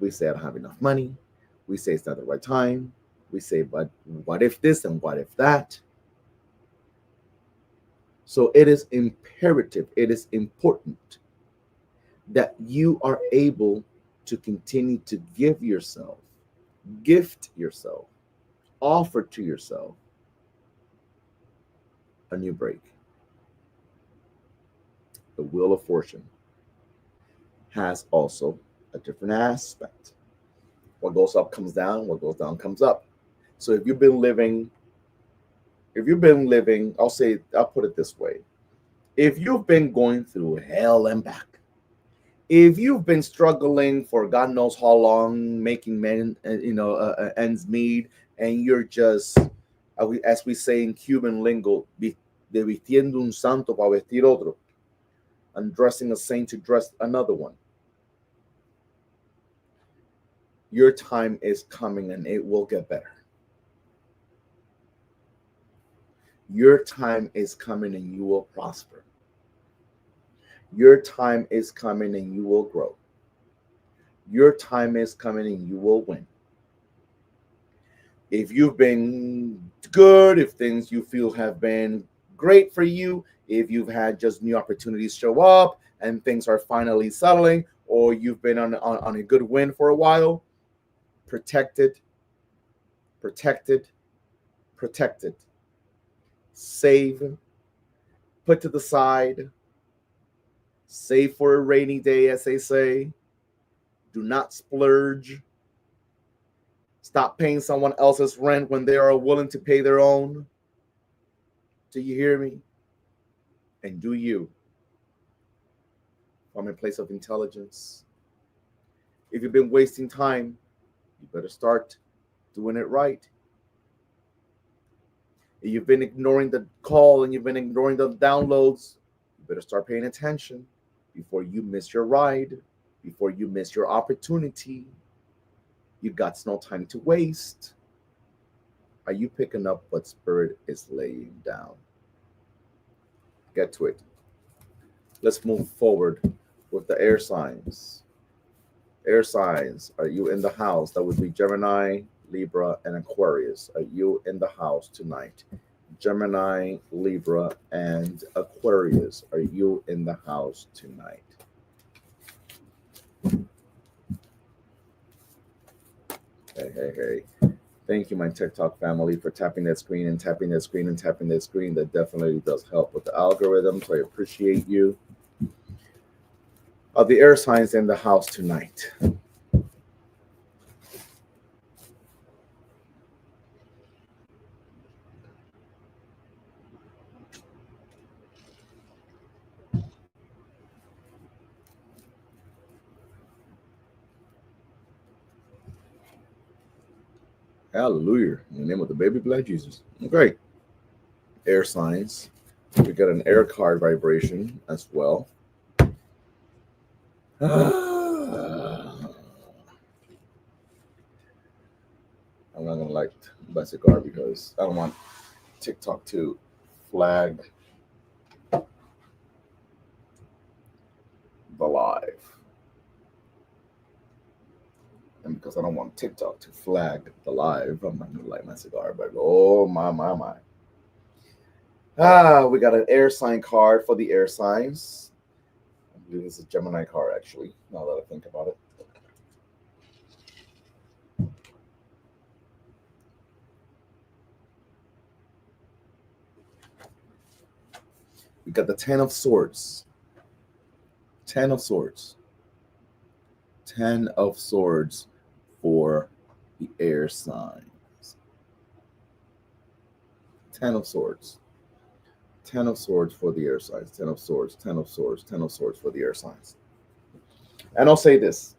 Speaker 1: We say, I don't have enough money. We say, it's not the right time. We say, but what if this and what if that? So it is imperative, it is important that you are able to continue to give yourself, gift yourself, offer to yourself a new break. The wheel of fortune has also a different aspect. What goes up comes down, what goes down comes up. So if you've been living, I'll put it this way. If you've been going through hell and back, if you've been struggling for God knows how long, making ends meet, and you're just, as we say in Cuban lingo, de vistiendo un santo para vestir otro, and dressing a saint to dress another one, your time is coming and it will get better. Your time is coming and you will prosper. Your time is coming and you will grow. Your time is coming and you will win. If you've been good, if things you feel have been great for you, if you've had just new opportunities show up and things are finally settling, or you've been on a good win for a while, protected. Save, put to the side, Save for a rainy day, as they say. Do not splurge. Stop paying someone else's rent when they are willing to pay their own. Do you hear me? And do you from a place of intelligence. If you've been wasting time, you better start doing it right. If you've been ignoring the call and you've been ignoring the downloads, you better start paying attention before you miss your ride, before you miss your opportunity. You got no time to waste. Are you picking up what Spirit is laying down? Get to it. Let's move forward with the air signs. Air signs, are you in the house? That would be Gemini, Libra, and Aquarius. Are you in the house tonight? Gemini, Libra, and Aquarius. Are you in the house tonight? Hey. Thank you, my TikTok family, for tapping that screen and tapping that screen and tapping that screen. That definitely does help with the algorithm, so I appreciate you. Are the air signs in the house tonight? Hallelujah. In the name of the baby black Jesus. Okay. Air signs. We got an air card vibration as well. I'm not gonna light my cigar because I don't want TikTok to flag the live. And because I don't want TikTok to flag the live, I'm not gonna light my cigar, but oh my. We got an air sign card for the air signs. I believe this is a Gemini card, actually, now that I think about it. We got the Ten of Swords. Ten of Swords. 10 of Swords for the air signs. 10 of Swords. 10 of Swords for the air signs. 10 of Swords. 10 of Swords. 10 of Swords for the air signs. And I'll say this.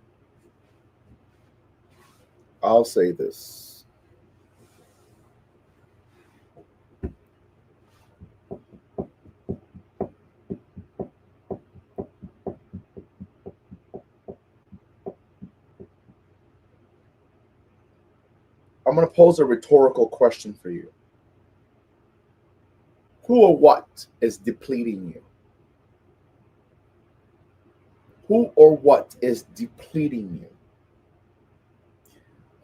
Speaker 1: I'm going to pose a rhetorical question for you. Who or what is depleting you? Who or what is depleting you?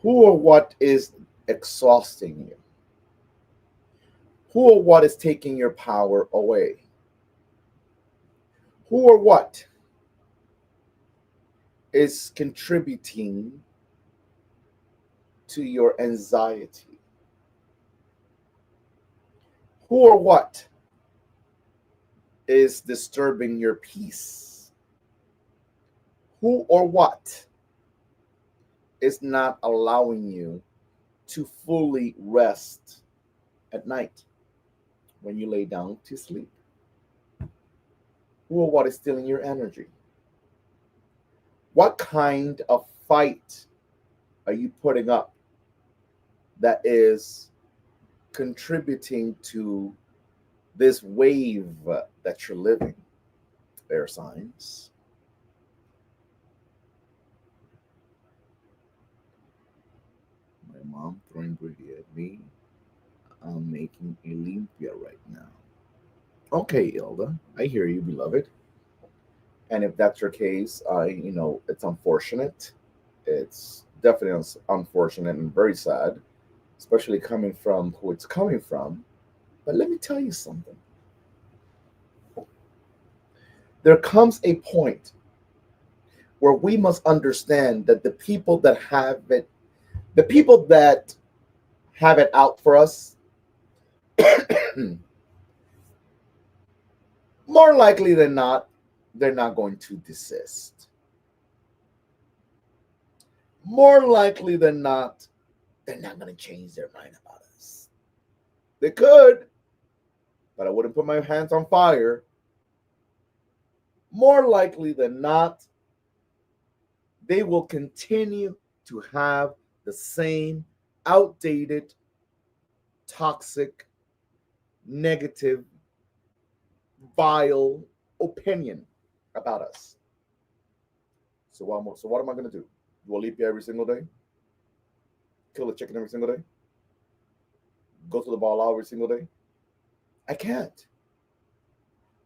Speaker 1: Who or what is exhausting you? Who or what is taking your power away? Who or what is contributing to your anxiety? Who or what is disturbing your peace? Who or what is not allowing you to fully rest at night when you lay down to sleep? Who or what is stealing your energy? What kind of fight are you putting up that is contributing to this wave that you're living? Air signs. My mom throwing Brady at me. I'm making a limpia right now. Okay, Ilda, I hear you, beloved. And if that's your case, it's unfortunate. It's definitely unfortunate and very sad, especially coming from who it's coming from. But let me tell you something. There comes a point where we must understand that the people that have it out for us, more likely than not, they're not going to desist. More likely than not, they're not going to change their mind about us. They could, but I wouldn't put my hands on fire. More likely than not, they will continue to have the same outdated, toxic, negative, vile opinion about us. So what am I going to do? Do I leap every single day? Kill a chicken every single day? Go to the ball every single day? I can't.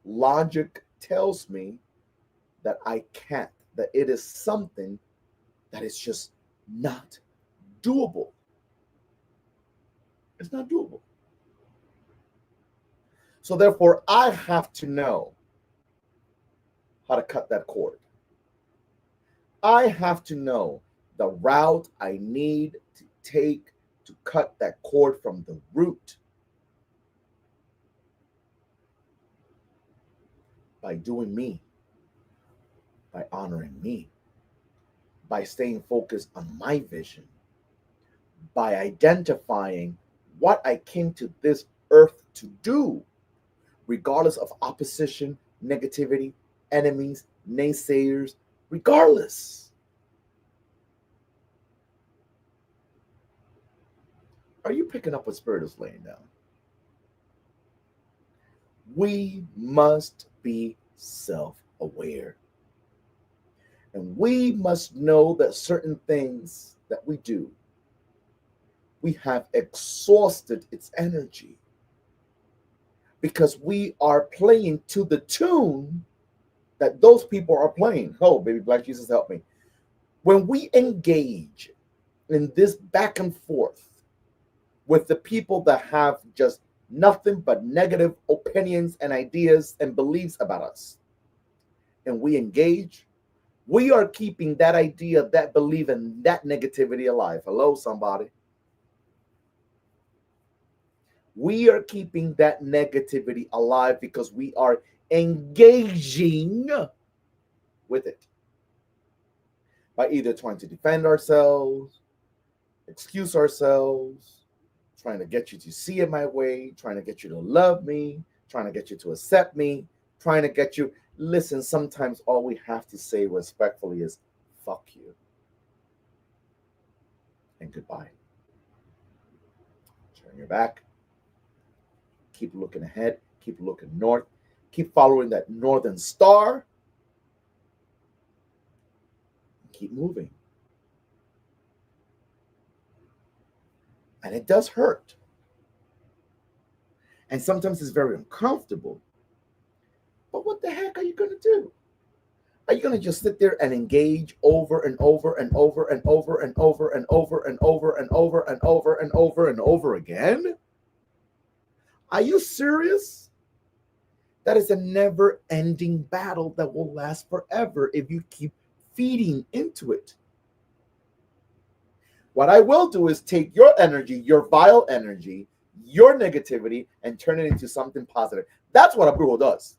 Speaker 1: Logic tells me that I can't, that it is something that is just not doable. It's not doable. So therefore, I have to know how to cut that cord. I have to know the route I need to take to cut that cord from the root. By doing me, by honoring me, by staying focused on my vision, by identifying what I came to this earth to do, regardless of opposition, negativity, enemies, naysayers, regardless. Are you picking up what Spirit is laying down? We must be self-aware. And we must know that certain things that we do, we have exhausted its energy because we are playing to the tune that those people are playing. Oh, baby Black Jesus, help me. When we engage in this back and forth with the people that have just nothing but negative opinions and ideas and beliefs about us, and we engage, we are keeping that idea, that belief, and that negativity alive. Hello, somebody. We are keeping that negativity alive because we are engaging with it by either trying to defend ourselves, excuse ourselves, trying to get you to see it my way, trying to get you to love me, trying to get you to accept me, trying to get you. Listen, sometimes all we have to say respectfully is fuck you and goodbye. Turn your back. Keep looking ahead. Keep looking north. Keep following that northern star. Keep moving. And it does hurt. And sometimes it's very uncomfortable. But what the heck are you going to do? Are you going to just sit there and engage over and over and over and over and over and over and over and over and over and over and over again? Are you serious? That is a never-ending battle that will last forever if you keep feeding into it. What I will do is take your energy, your vile energy, your negativity, and turn it into something positive. That's what a Brujo does.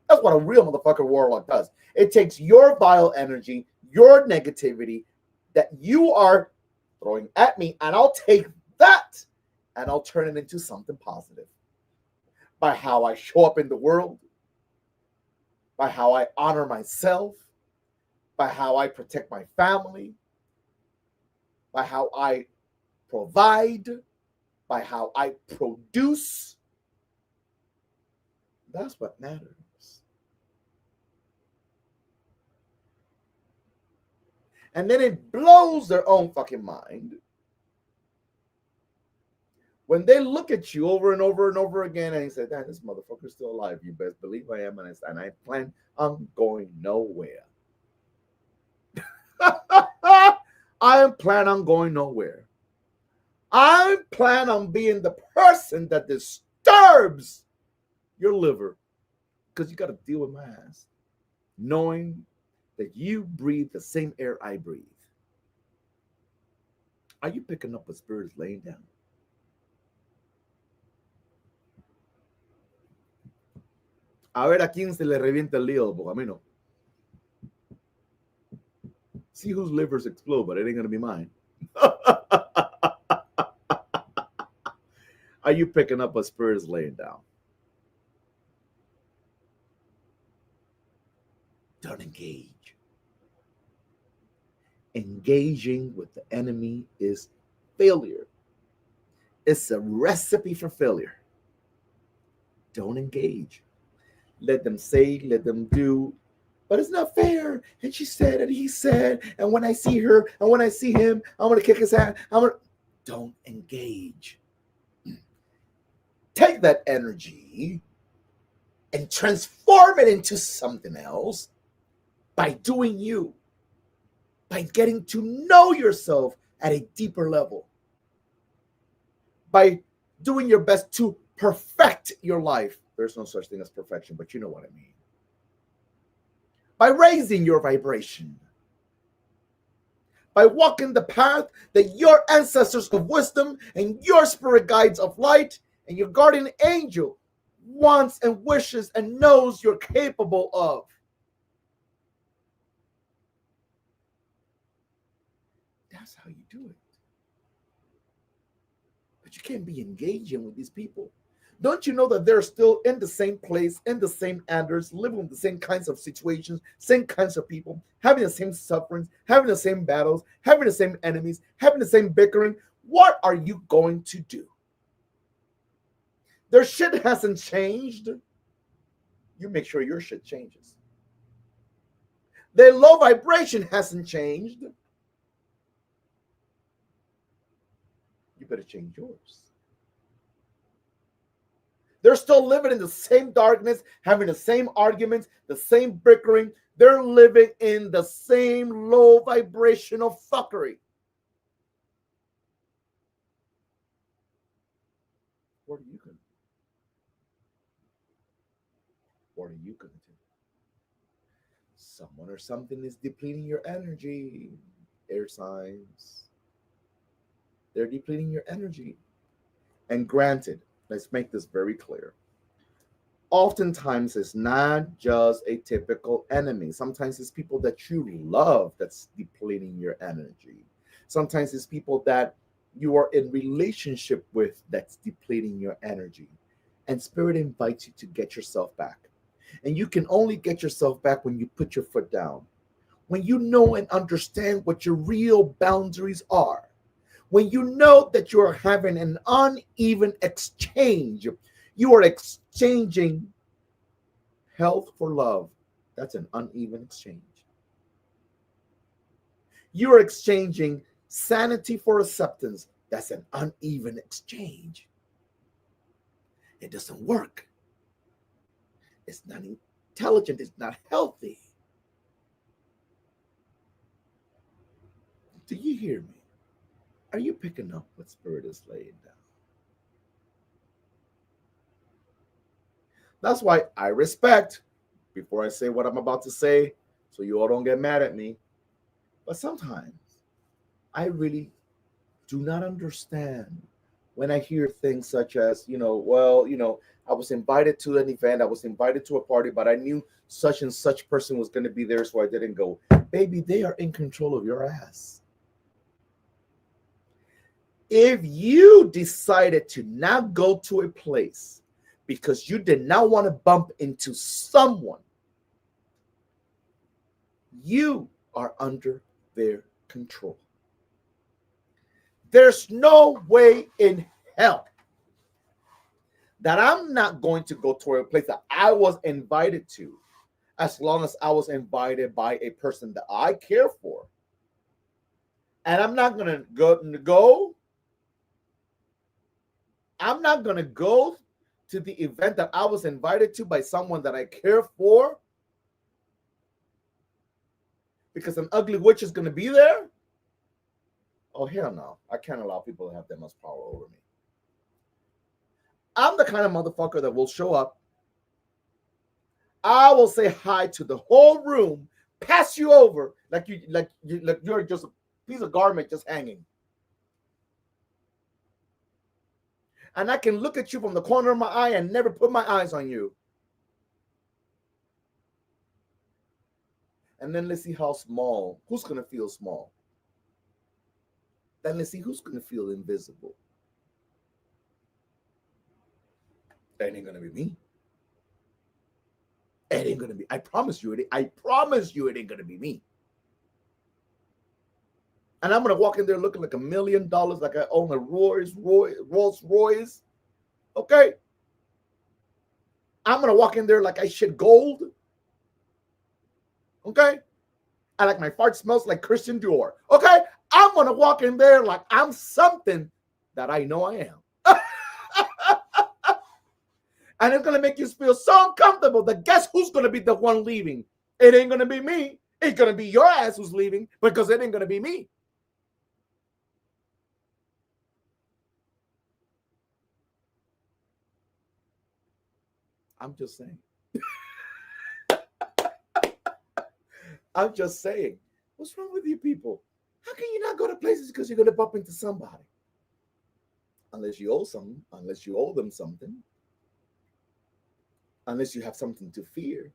Speaker 1: That's what a real motherfucker warlock does. It takes your vile energy, your negativity that you are throwing at me, and I'll take that and I'll turn it into something positive. By how I show up in the world, by how I honor myself, by how I protect my family, by how I provide, by how I produce. That's what matters. And then it blows their own fucking mind when they look at you over and over and over again and say, "Damn, this motherfucker's still alive. You best believe I am, and I plan on going nowhere." I plan on going nowhere. I plan on being the person that disturbs your liver because you got to deal with my ass, knowing that you breathe the same air I breathe. Are you picking up what Spirit is laying down? A ver a quién se le revienta el lío, porque a mí no. See whose livers explode, but it ain't gonna be mine. Are you picking up what Spirit is laying down? Don't engage. Engaging with the enemy is failure. It's a recipe for failure. Don't engage. Let them say, let them do, but it's not fair. And she said, and he said, and when I see her, and when I see him, I'm gonna kick his ass. Don't engage. Take that energy and transform it into something else by doing you, by getting to know yourself at a deeper level, by doing your best to perfect your life. There's no such thing as perfection, but you know what I mean. By raising your vibration, by walking the path that your ancestors of wisdom and your spirit guides of light and your guardian angel wants and wishes and knows you're capable of. That's how you do it. But you can't be engaging with these people. Don't you know that they're still in the same place, in the same address, living with the same kinds of situations, same kinds of people, having the same sufferings, having the same battles, having the same enemies, having the same bickering? What are you going to do? Their shit hasn't changed. You make sure your shit changes. Their low vibration hasn't changed. You better change yours. They're still living in the same darkness, having the same arguments, the same bickering. They're living in the same low vibrational fuckery. What are you going to do? What are you going to do? Someone or something is depleting your energy. Air signs. They're depleting your energy. And granted, let's make this very clear. Oftentimes, it's not just a typical enemy. Sometimes it's people that you love that's depleting your energy. Sometimes it's people that you are in relationship with that's depleting your energy. And Spirit invites you to get yourself back. And you can only get yourself back when you put your foot down. When you know and understand what your real boundaries are. When you know that you are having an uneven exchange, you are exchanging health for love. That's an uneven exchange. You are exchanging sanity for acceptance. That's an uneven exchange. It doesn't work. It's not intelligent. It's not healthy. Do you hear me? Are you picking up what Spirit is laying down? That's why I respect, before I say what I'm about to say, so you all don't get mad at me. But sometimes I really do not understand when I hear things such as, I was invited to an event, I was invited to a party, but I knew such and such person was going to be there, so I didn't go. Baby, they are in control of your ass. If you decided to not go to a place because you did not want to bump into someone, you are under their control. There's no way in hell that I'm not going to go to a place that I was invited to, as long as I was invited by a person that I care for. And I'm not going to go. I'm not going to go to the event that I was invited to by someone that I care for because an ugly witch is going to be there. Oh, hell no. I can't allow people to have that much power over me. I'm the kind of motherfucker that will show up. I will say hi to the whole room, pass you over like you're just a piece of garment just hanging. And I can look at you from the corner of my eye and never put my eyes on you. And then let's see how small, who's going to feel small. Then let's see who's going to feel invisible. It ain't going to be me. It ain't going to be, I promise you, I promise you it ain't going to be me. And I'm going to walk in there looking like $1 million, like I own a Rolls Royce. Okay? I'm going to walk in there like I shit gold. Okay? And like my fart smells like Christian Dior. Okay? I'm going to walk in there like I'm something that I know I am. And it's going to make you feel so uncomfortable that guess who's going to be the one leaving? It ain't going to be me. It's going to be your ass who's leaving because it ain't going to be me. I'm just saying. I'm just saying. What's wrong with you people? How can you not go to places because you're going to bump into somebody? Unless you owe them something. Unless you have something to fear.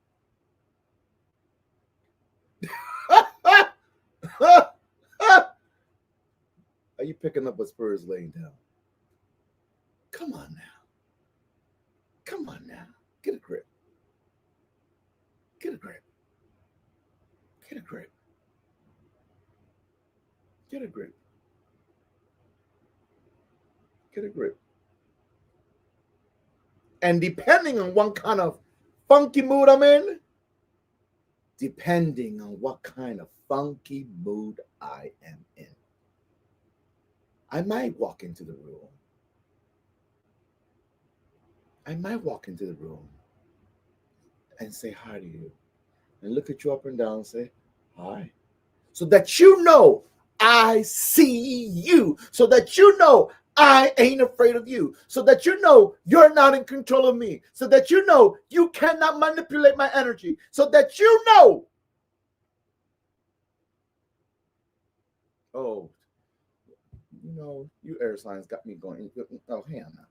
Speaker 1: Are you picking up what Spurs laying down? Come on now. Come on now. Get a grip. Get a grip. Get a grip. Get a grip. Get a grip. And depending on what kind of funky mood I'm in, depending on what kind of funky mood I am in, I might walk into the room. I might walk into the room and say hi to you and look at you up and down and say, hi. So that you know I see you. So that you know I ain't afraid of you. So that you know you're not in control of me. So that you know you cannot manipulate my energy. So that you know. Oh, you know, you air signs got me going. Oh, hell no.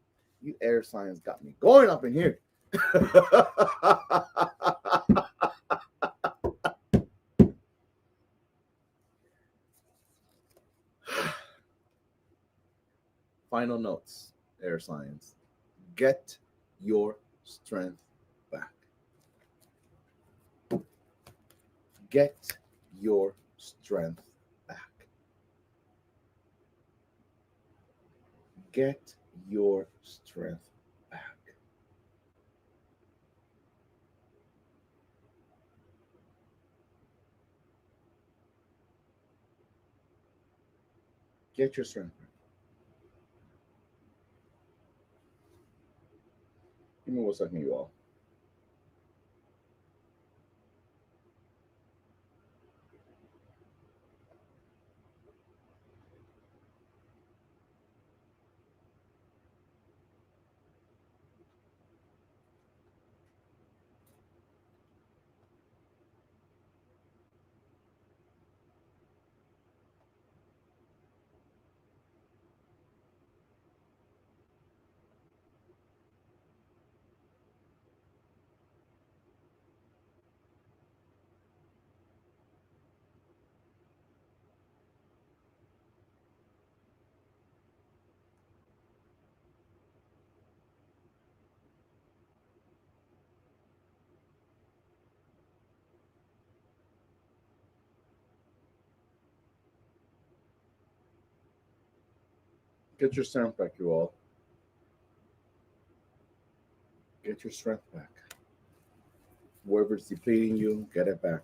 Speaker 1: You air signs got me going up in here. Final notes, air signs. Get your strength back. Get your strength back. Get your strength back. Get your strength back. Give me 1 second, you all. Get your strength back, you all. Get your strength back. Whoever's depleting you, get it back.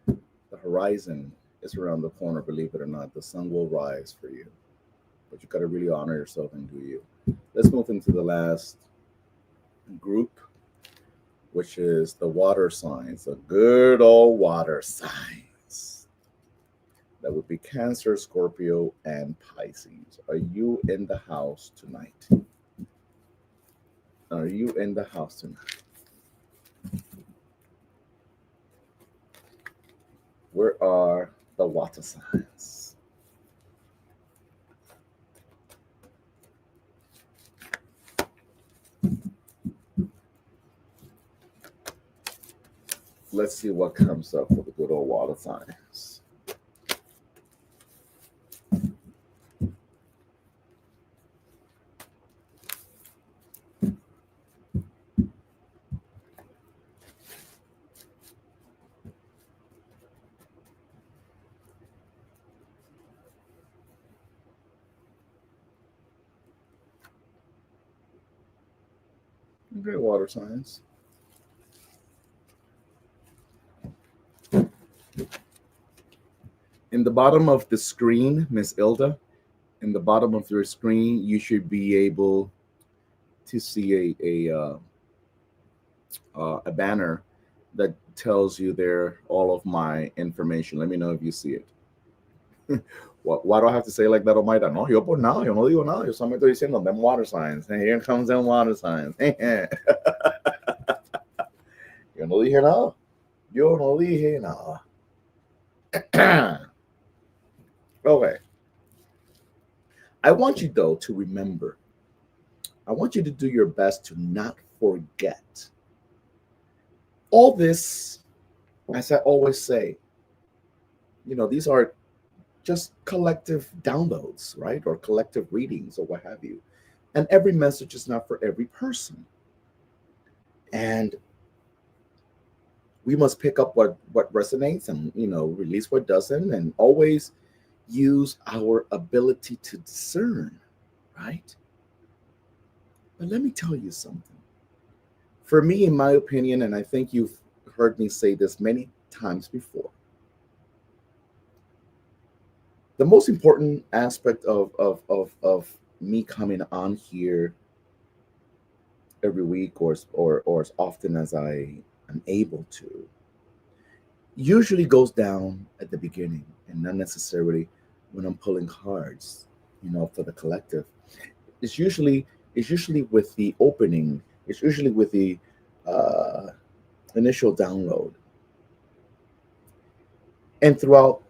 Speaker 1: The horizon is around the corner, believe it or not. The sun will rise for you. But you got to really honor yourself and do you. Let's move into the last group, which is the water signs, the good old water signs. That would be Cancer, Scorpio, and Pisces. Are you in the house tonight? Are you in the house tonight? Where are the water signs? Let's see what comes up for the good old water signs. Okay, water signs. In the bottom of the screen, Miss Ilda, in the bottom of your screen, you should be able to see a banner that tells you there all of my information. Let me know if you see it. Why do I have to say like that, Omaida? No, yo por nada, yo no digo nada. Yo solamente estoy diciendo them water signs. And here comes them water signs. Yo no dije nada. Yo no dije nada. Okay. I want you, though, to remember. I want you to do your best to not forget. All this, as I always say, these are just collective downloads, right? Or collective readings or what have you. And every message is not for every person. And we must pick up what resonates and, release what doesn't, and always use our ability to discern, right? But let me tell you something. For me, in my opinion, and I think you've heard me say this many times before, the most important aspect of me coming on here every week or as often as I am able to usually goes down at the beginning and not necessarily when I'm pulling cards, for the collective. It's usually with the opening. It's usually with the uh, initial download, and throughout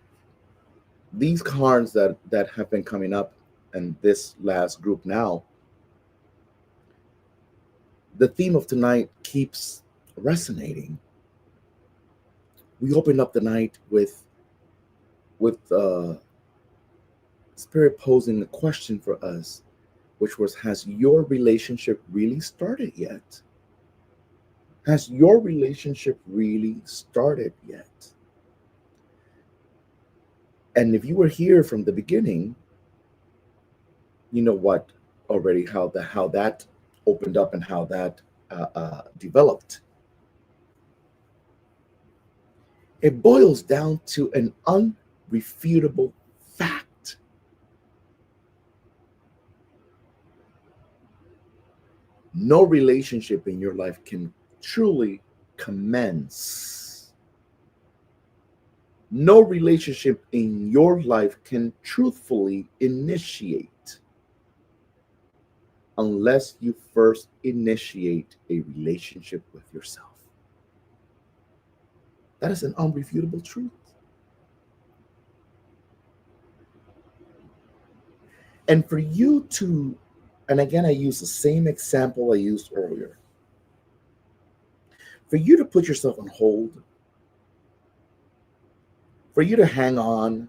Speaker 1: these cards that have been coming up, and this last group now, the theme of tonight keeps resonating. We opened up the night with Spirit posing a question for us, which was, has your relationship really started yet? Has your relationship really started yet? And if you were here from the beginning, you know what already, how that opened up and how that developed. It boils down to an unrefutable fact. No relationship in your life can truly commence. No relationship in your life can truthfully initiate unless you first initiate a relationship with yourself. That is an unrefutable truth. And for you to, and again, I use the same example I used earlier, for you to put yourself on hold, for you to hang on,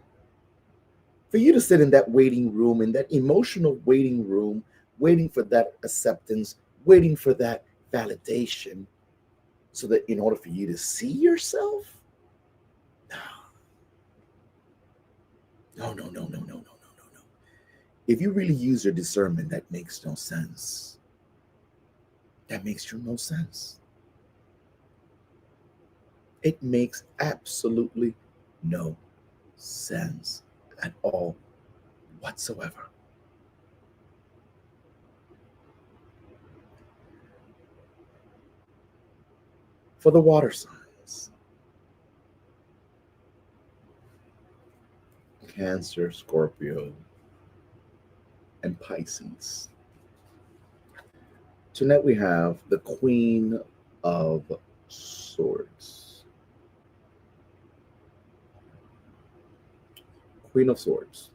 Speaker 1: for you to sit in that waiting room, in that emotional waiting room, waiting for that acceptance, waiting for that validation, so that in order for you to see yourself, no. If you really use your discernment, that makes no sense. That makes no sense. It makes absolutely no sense at all whatsoever. For the water signs, Cancer, Scorpio, and Pisces. Tonight we have the Queen of Swords. Queen of Swords.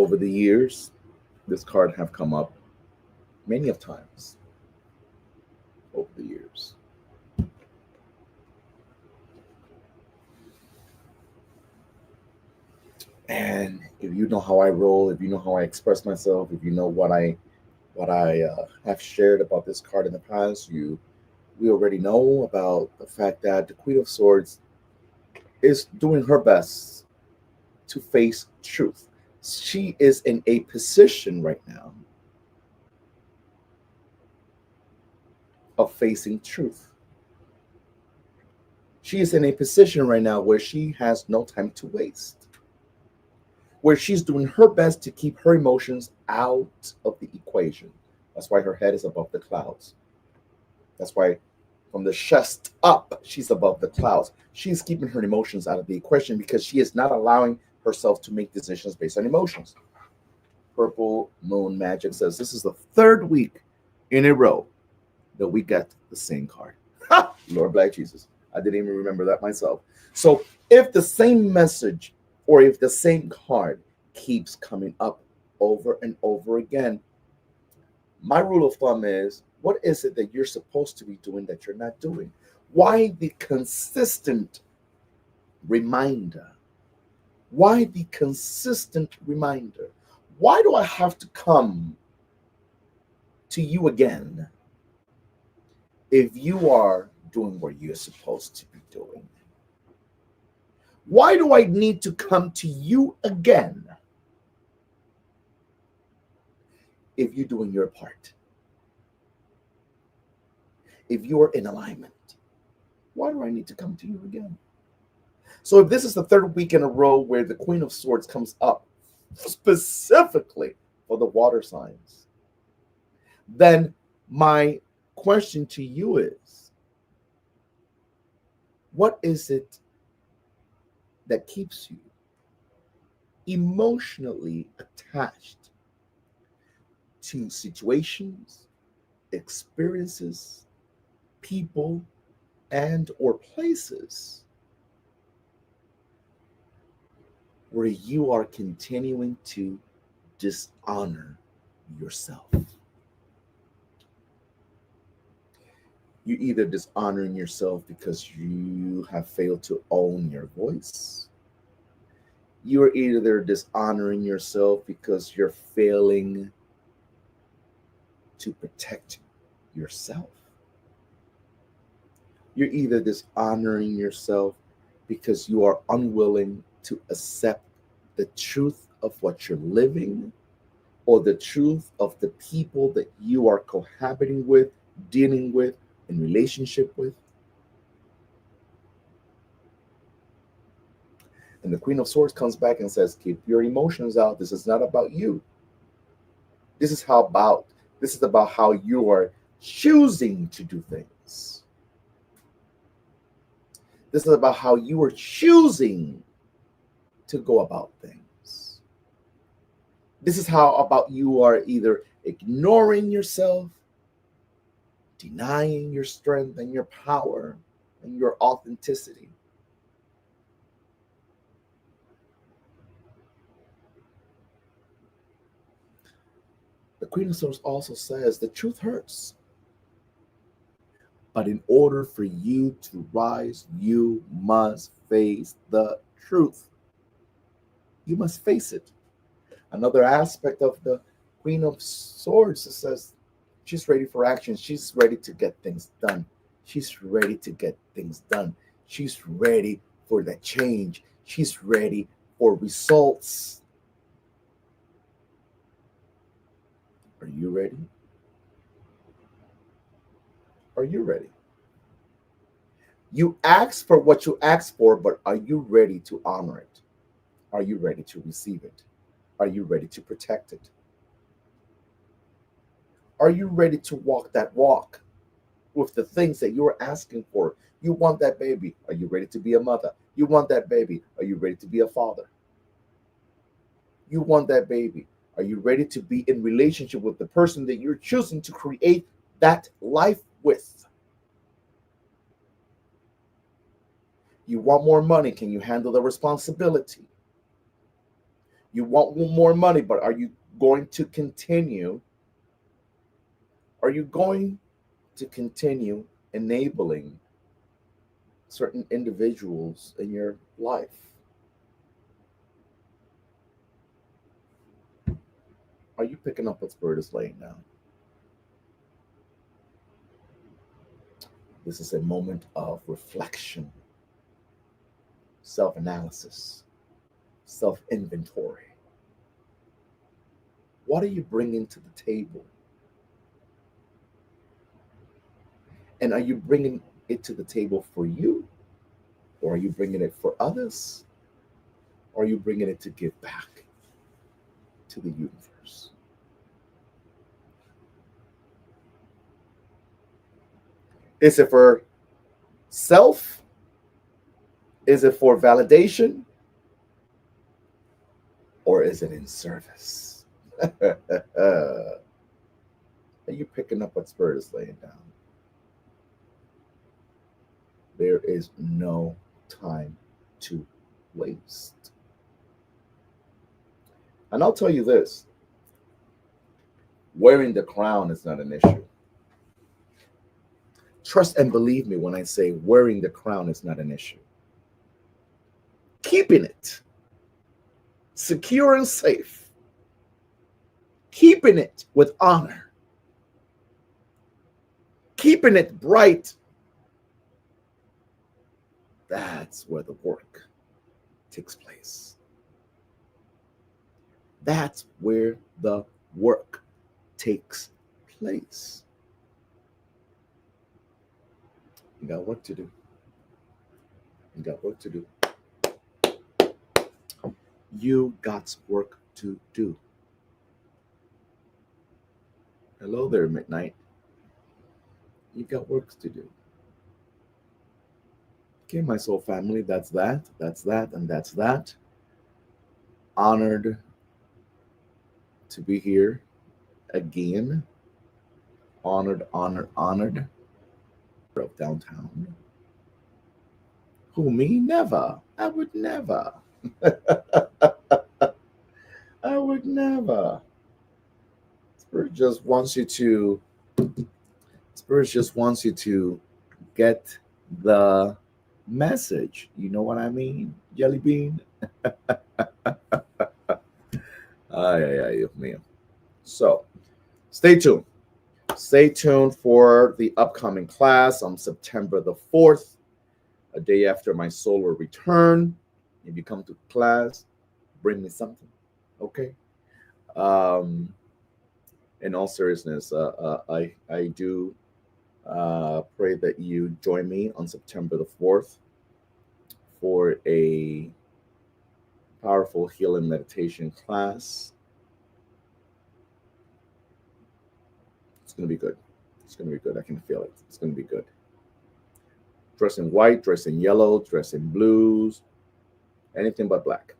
Speaker 1: Over the years, this card have come up many of times over the years. And if you know how I roll, if you know how I express myself, if you know what I have shared about this card in the past, we already know about the fact that the Queen of Swords is doing her best to face truth. She is in a position right now of facing truth. She is in a position right now where she has no time to waste, where she's doing her best to keep her emotions out of the equation. That's why her head is above the clouds. That's why from the chest up, she's above the clouds. She's keeping her emotions out of the equation because she is not allowing herself to make decisions based on emotions. Purple Moon Magic says this is the third week in a row that we get the same card. Ha! Lord Black Jesus. I didn't even remember that myself. So if the same message or if the same card keeps coming up over and over again, my rule of thumb is, what is it that you're supposed to be doing that you're not doing? Why the consistent reminder? Why the consistent reminder? Why do I have to come to you again if you are doing what you're supposed to be doing? Why do I need to come to you again if you're doing your part? If you're in alignment, why do I need to come to you again? So if this is the third week in a row where the Queen of Swords comes up specifically for the water signs, then my question to you is, what is it that keeps you emotionally attached to situations, experiences, people, and or places where you are continuing to dishonor yourself? You're either dishonoring yourself because you have failed to own your voice. You're either dishonoring yourself because you're failing to protect yourself. You're either dishonoring yourself because you are unwilling to accept the truth of what you're living or the truth of the people that you are cohabiting with, dealing with, in relationship with. And the Queen of Swords comes back and says, keep your emotions out. This is not about you. This is about how you are choosing to do things. This is about how you are choosing to go about things. This is how about you are either ignoring yourself, denying your strength and your power and your authenticity. The Queen of Swords also says the truth hurts. But in order for you to rise, you must face the truth. You must face it. Another aspect of the Queen of Swords says she's ready for action. She's ready to get things done. She's ready to get things done. She's ready for the change. She's ready for results. Are you ready? Are you ready? You ask for what you ask for, but are you ready to honor it? Are you ready to receive it? Are you ready to protect it? Are you ready to walk that walk with the things that you're asking for? You want that baby. Are you ready to be a mother? You want that baby. Are you ready to be a father? You want that baby. Are you ready to be in relationship with the person that you're choosing to create that life with? You want more money. Can you handle the responsibility? You want more money, but are you going to continue? Are you going to continue enabling certain individuals in your life? Are you picking up what Spirit is laying down? This is a moment of reflection, self analysis, self inventory. What are you bringing to the table? And are you bringing it to the table for you? Or are you bringing it for others? Or are you bringing it to give back to the universe? Is it for self? Is it for validation? Or is it in service? Are you picking up what Spirit is laying down? There is no time to waste. And I'll tell you this, wearing the crown is not an issue. Trust and believe me when I say wearing the crown is not an issue. Keeping it secure and safe, keeping it with honor, keeping it bright, that's where the work takes place. That's where the work takes place. You got work to do. You got work to do. You got work to do. Hello there, midnight. You got work to do. Okay, my soul family, that's that, and that's that. Honored to be here again. Honored. Of downtown. Who, me? Never. I would never. I would never. Spirit just wants you to get the message. You know what I mean? Jelly bean. Man. So stay tuned. Stay tuned for the upcoming class on September the 4th, a day after my solar return. If you come to class, bring me something, okay? In all seriousness, I do pray that you join me on September the 4th for a powerful healing meditation class. It's going to be good. It's going to be good. I can feel it. It's going to be good. Dress in white, dress in yellow, dress in blues, anything but black.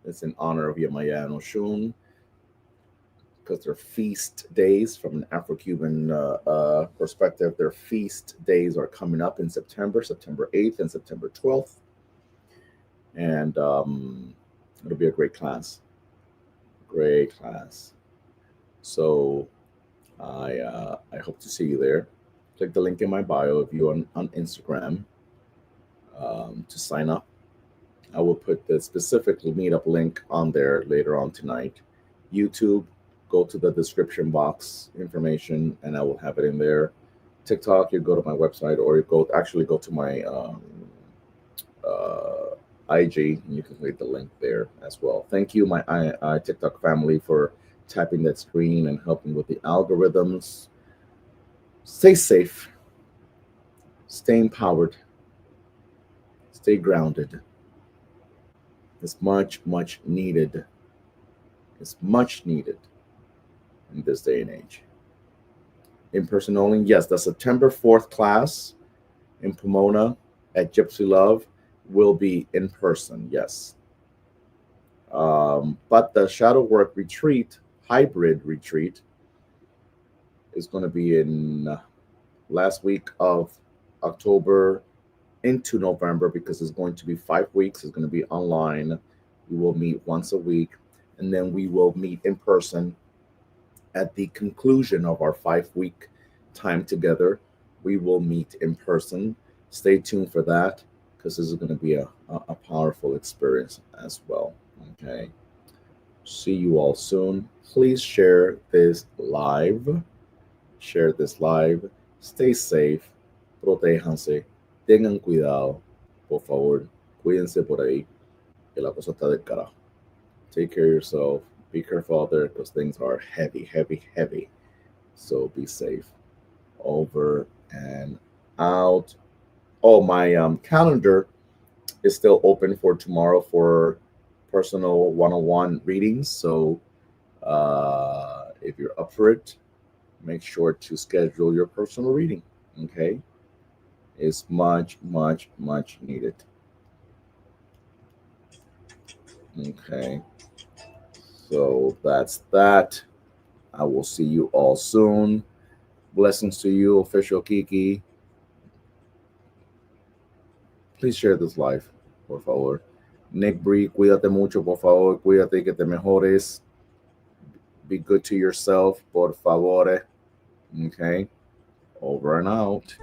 Speaker 1: It's in honor of Yamaya and Oshun, because they're feast days from an Afro-Cuban perspective. Their feast days are coming up in September 8th and September 12th. And it'll be a great class. Great class. So I hope to see you there. Click the link in my bio if you're on Instagram to sign up. I will put the specific meetup link on there later on tonight. YouTube, go to the description box information, and I will have it in there. TikTok, you go to my website, or you go to my IG, and you can click the link there as well. Thank you, my TikTok family, for tapping that screen and helping with the algorithms. Stay safe, stay empowered, stay grounded. It's much needed. It's much needed in this day and age. In person only, yes, the September 4th class in Pomona at Gypsy Love will be in person, yes. But the shadow work retreat, hybrid retreat, is going to be in last week of October into November, because it's going to be 5 weeks. It's going to be online We will meet once a week, and then we will meet in person at the conclusion of our 5 week time together. We will meet in person. Stay tuned for that because this is going to be a powerful experience as well. Okay. See you all soon. Please share this live. Share this live. Stay safe. Protéjanse. Tengan cuidado. Por favor. Cuídense por ahí. Que la cosa está del carajo. Take care of yourself. Be careful out there because things are heavy, heavy, heavy. So be safe. Over and out. Oh, my calendar is still open for tomorrow for personal one-on-one readings. So if you're up for it, make sure to schedule your personal reading. Okay, it's much, much, much needed. Okay, so that's that. I will see you all soon. Blessings to you, official Kiki. Please share this live, por favor. Nick Bree, cuídate mucho, por favor. Cuídate que te mejores. Be good to yourself, por favor. Okay, over and out.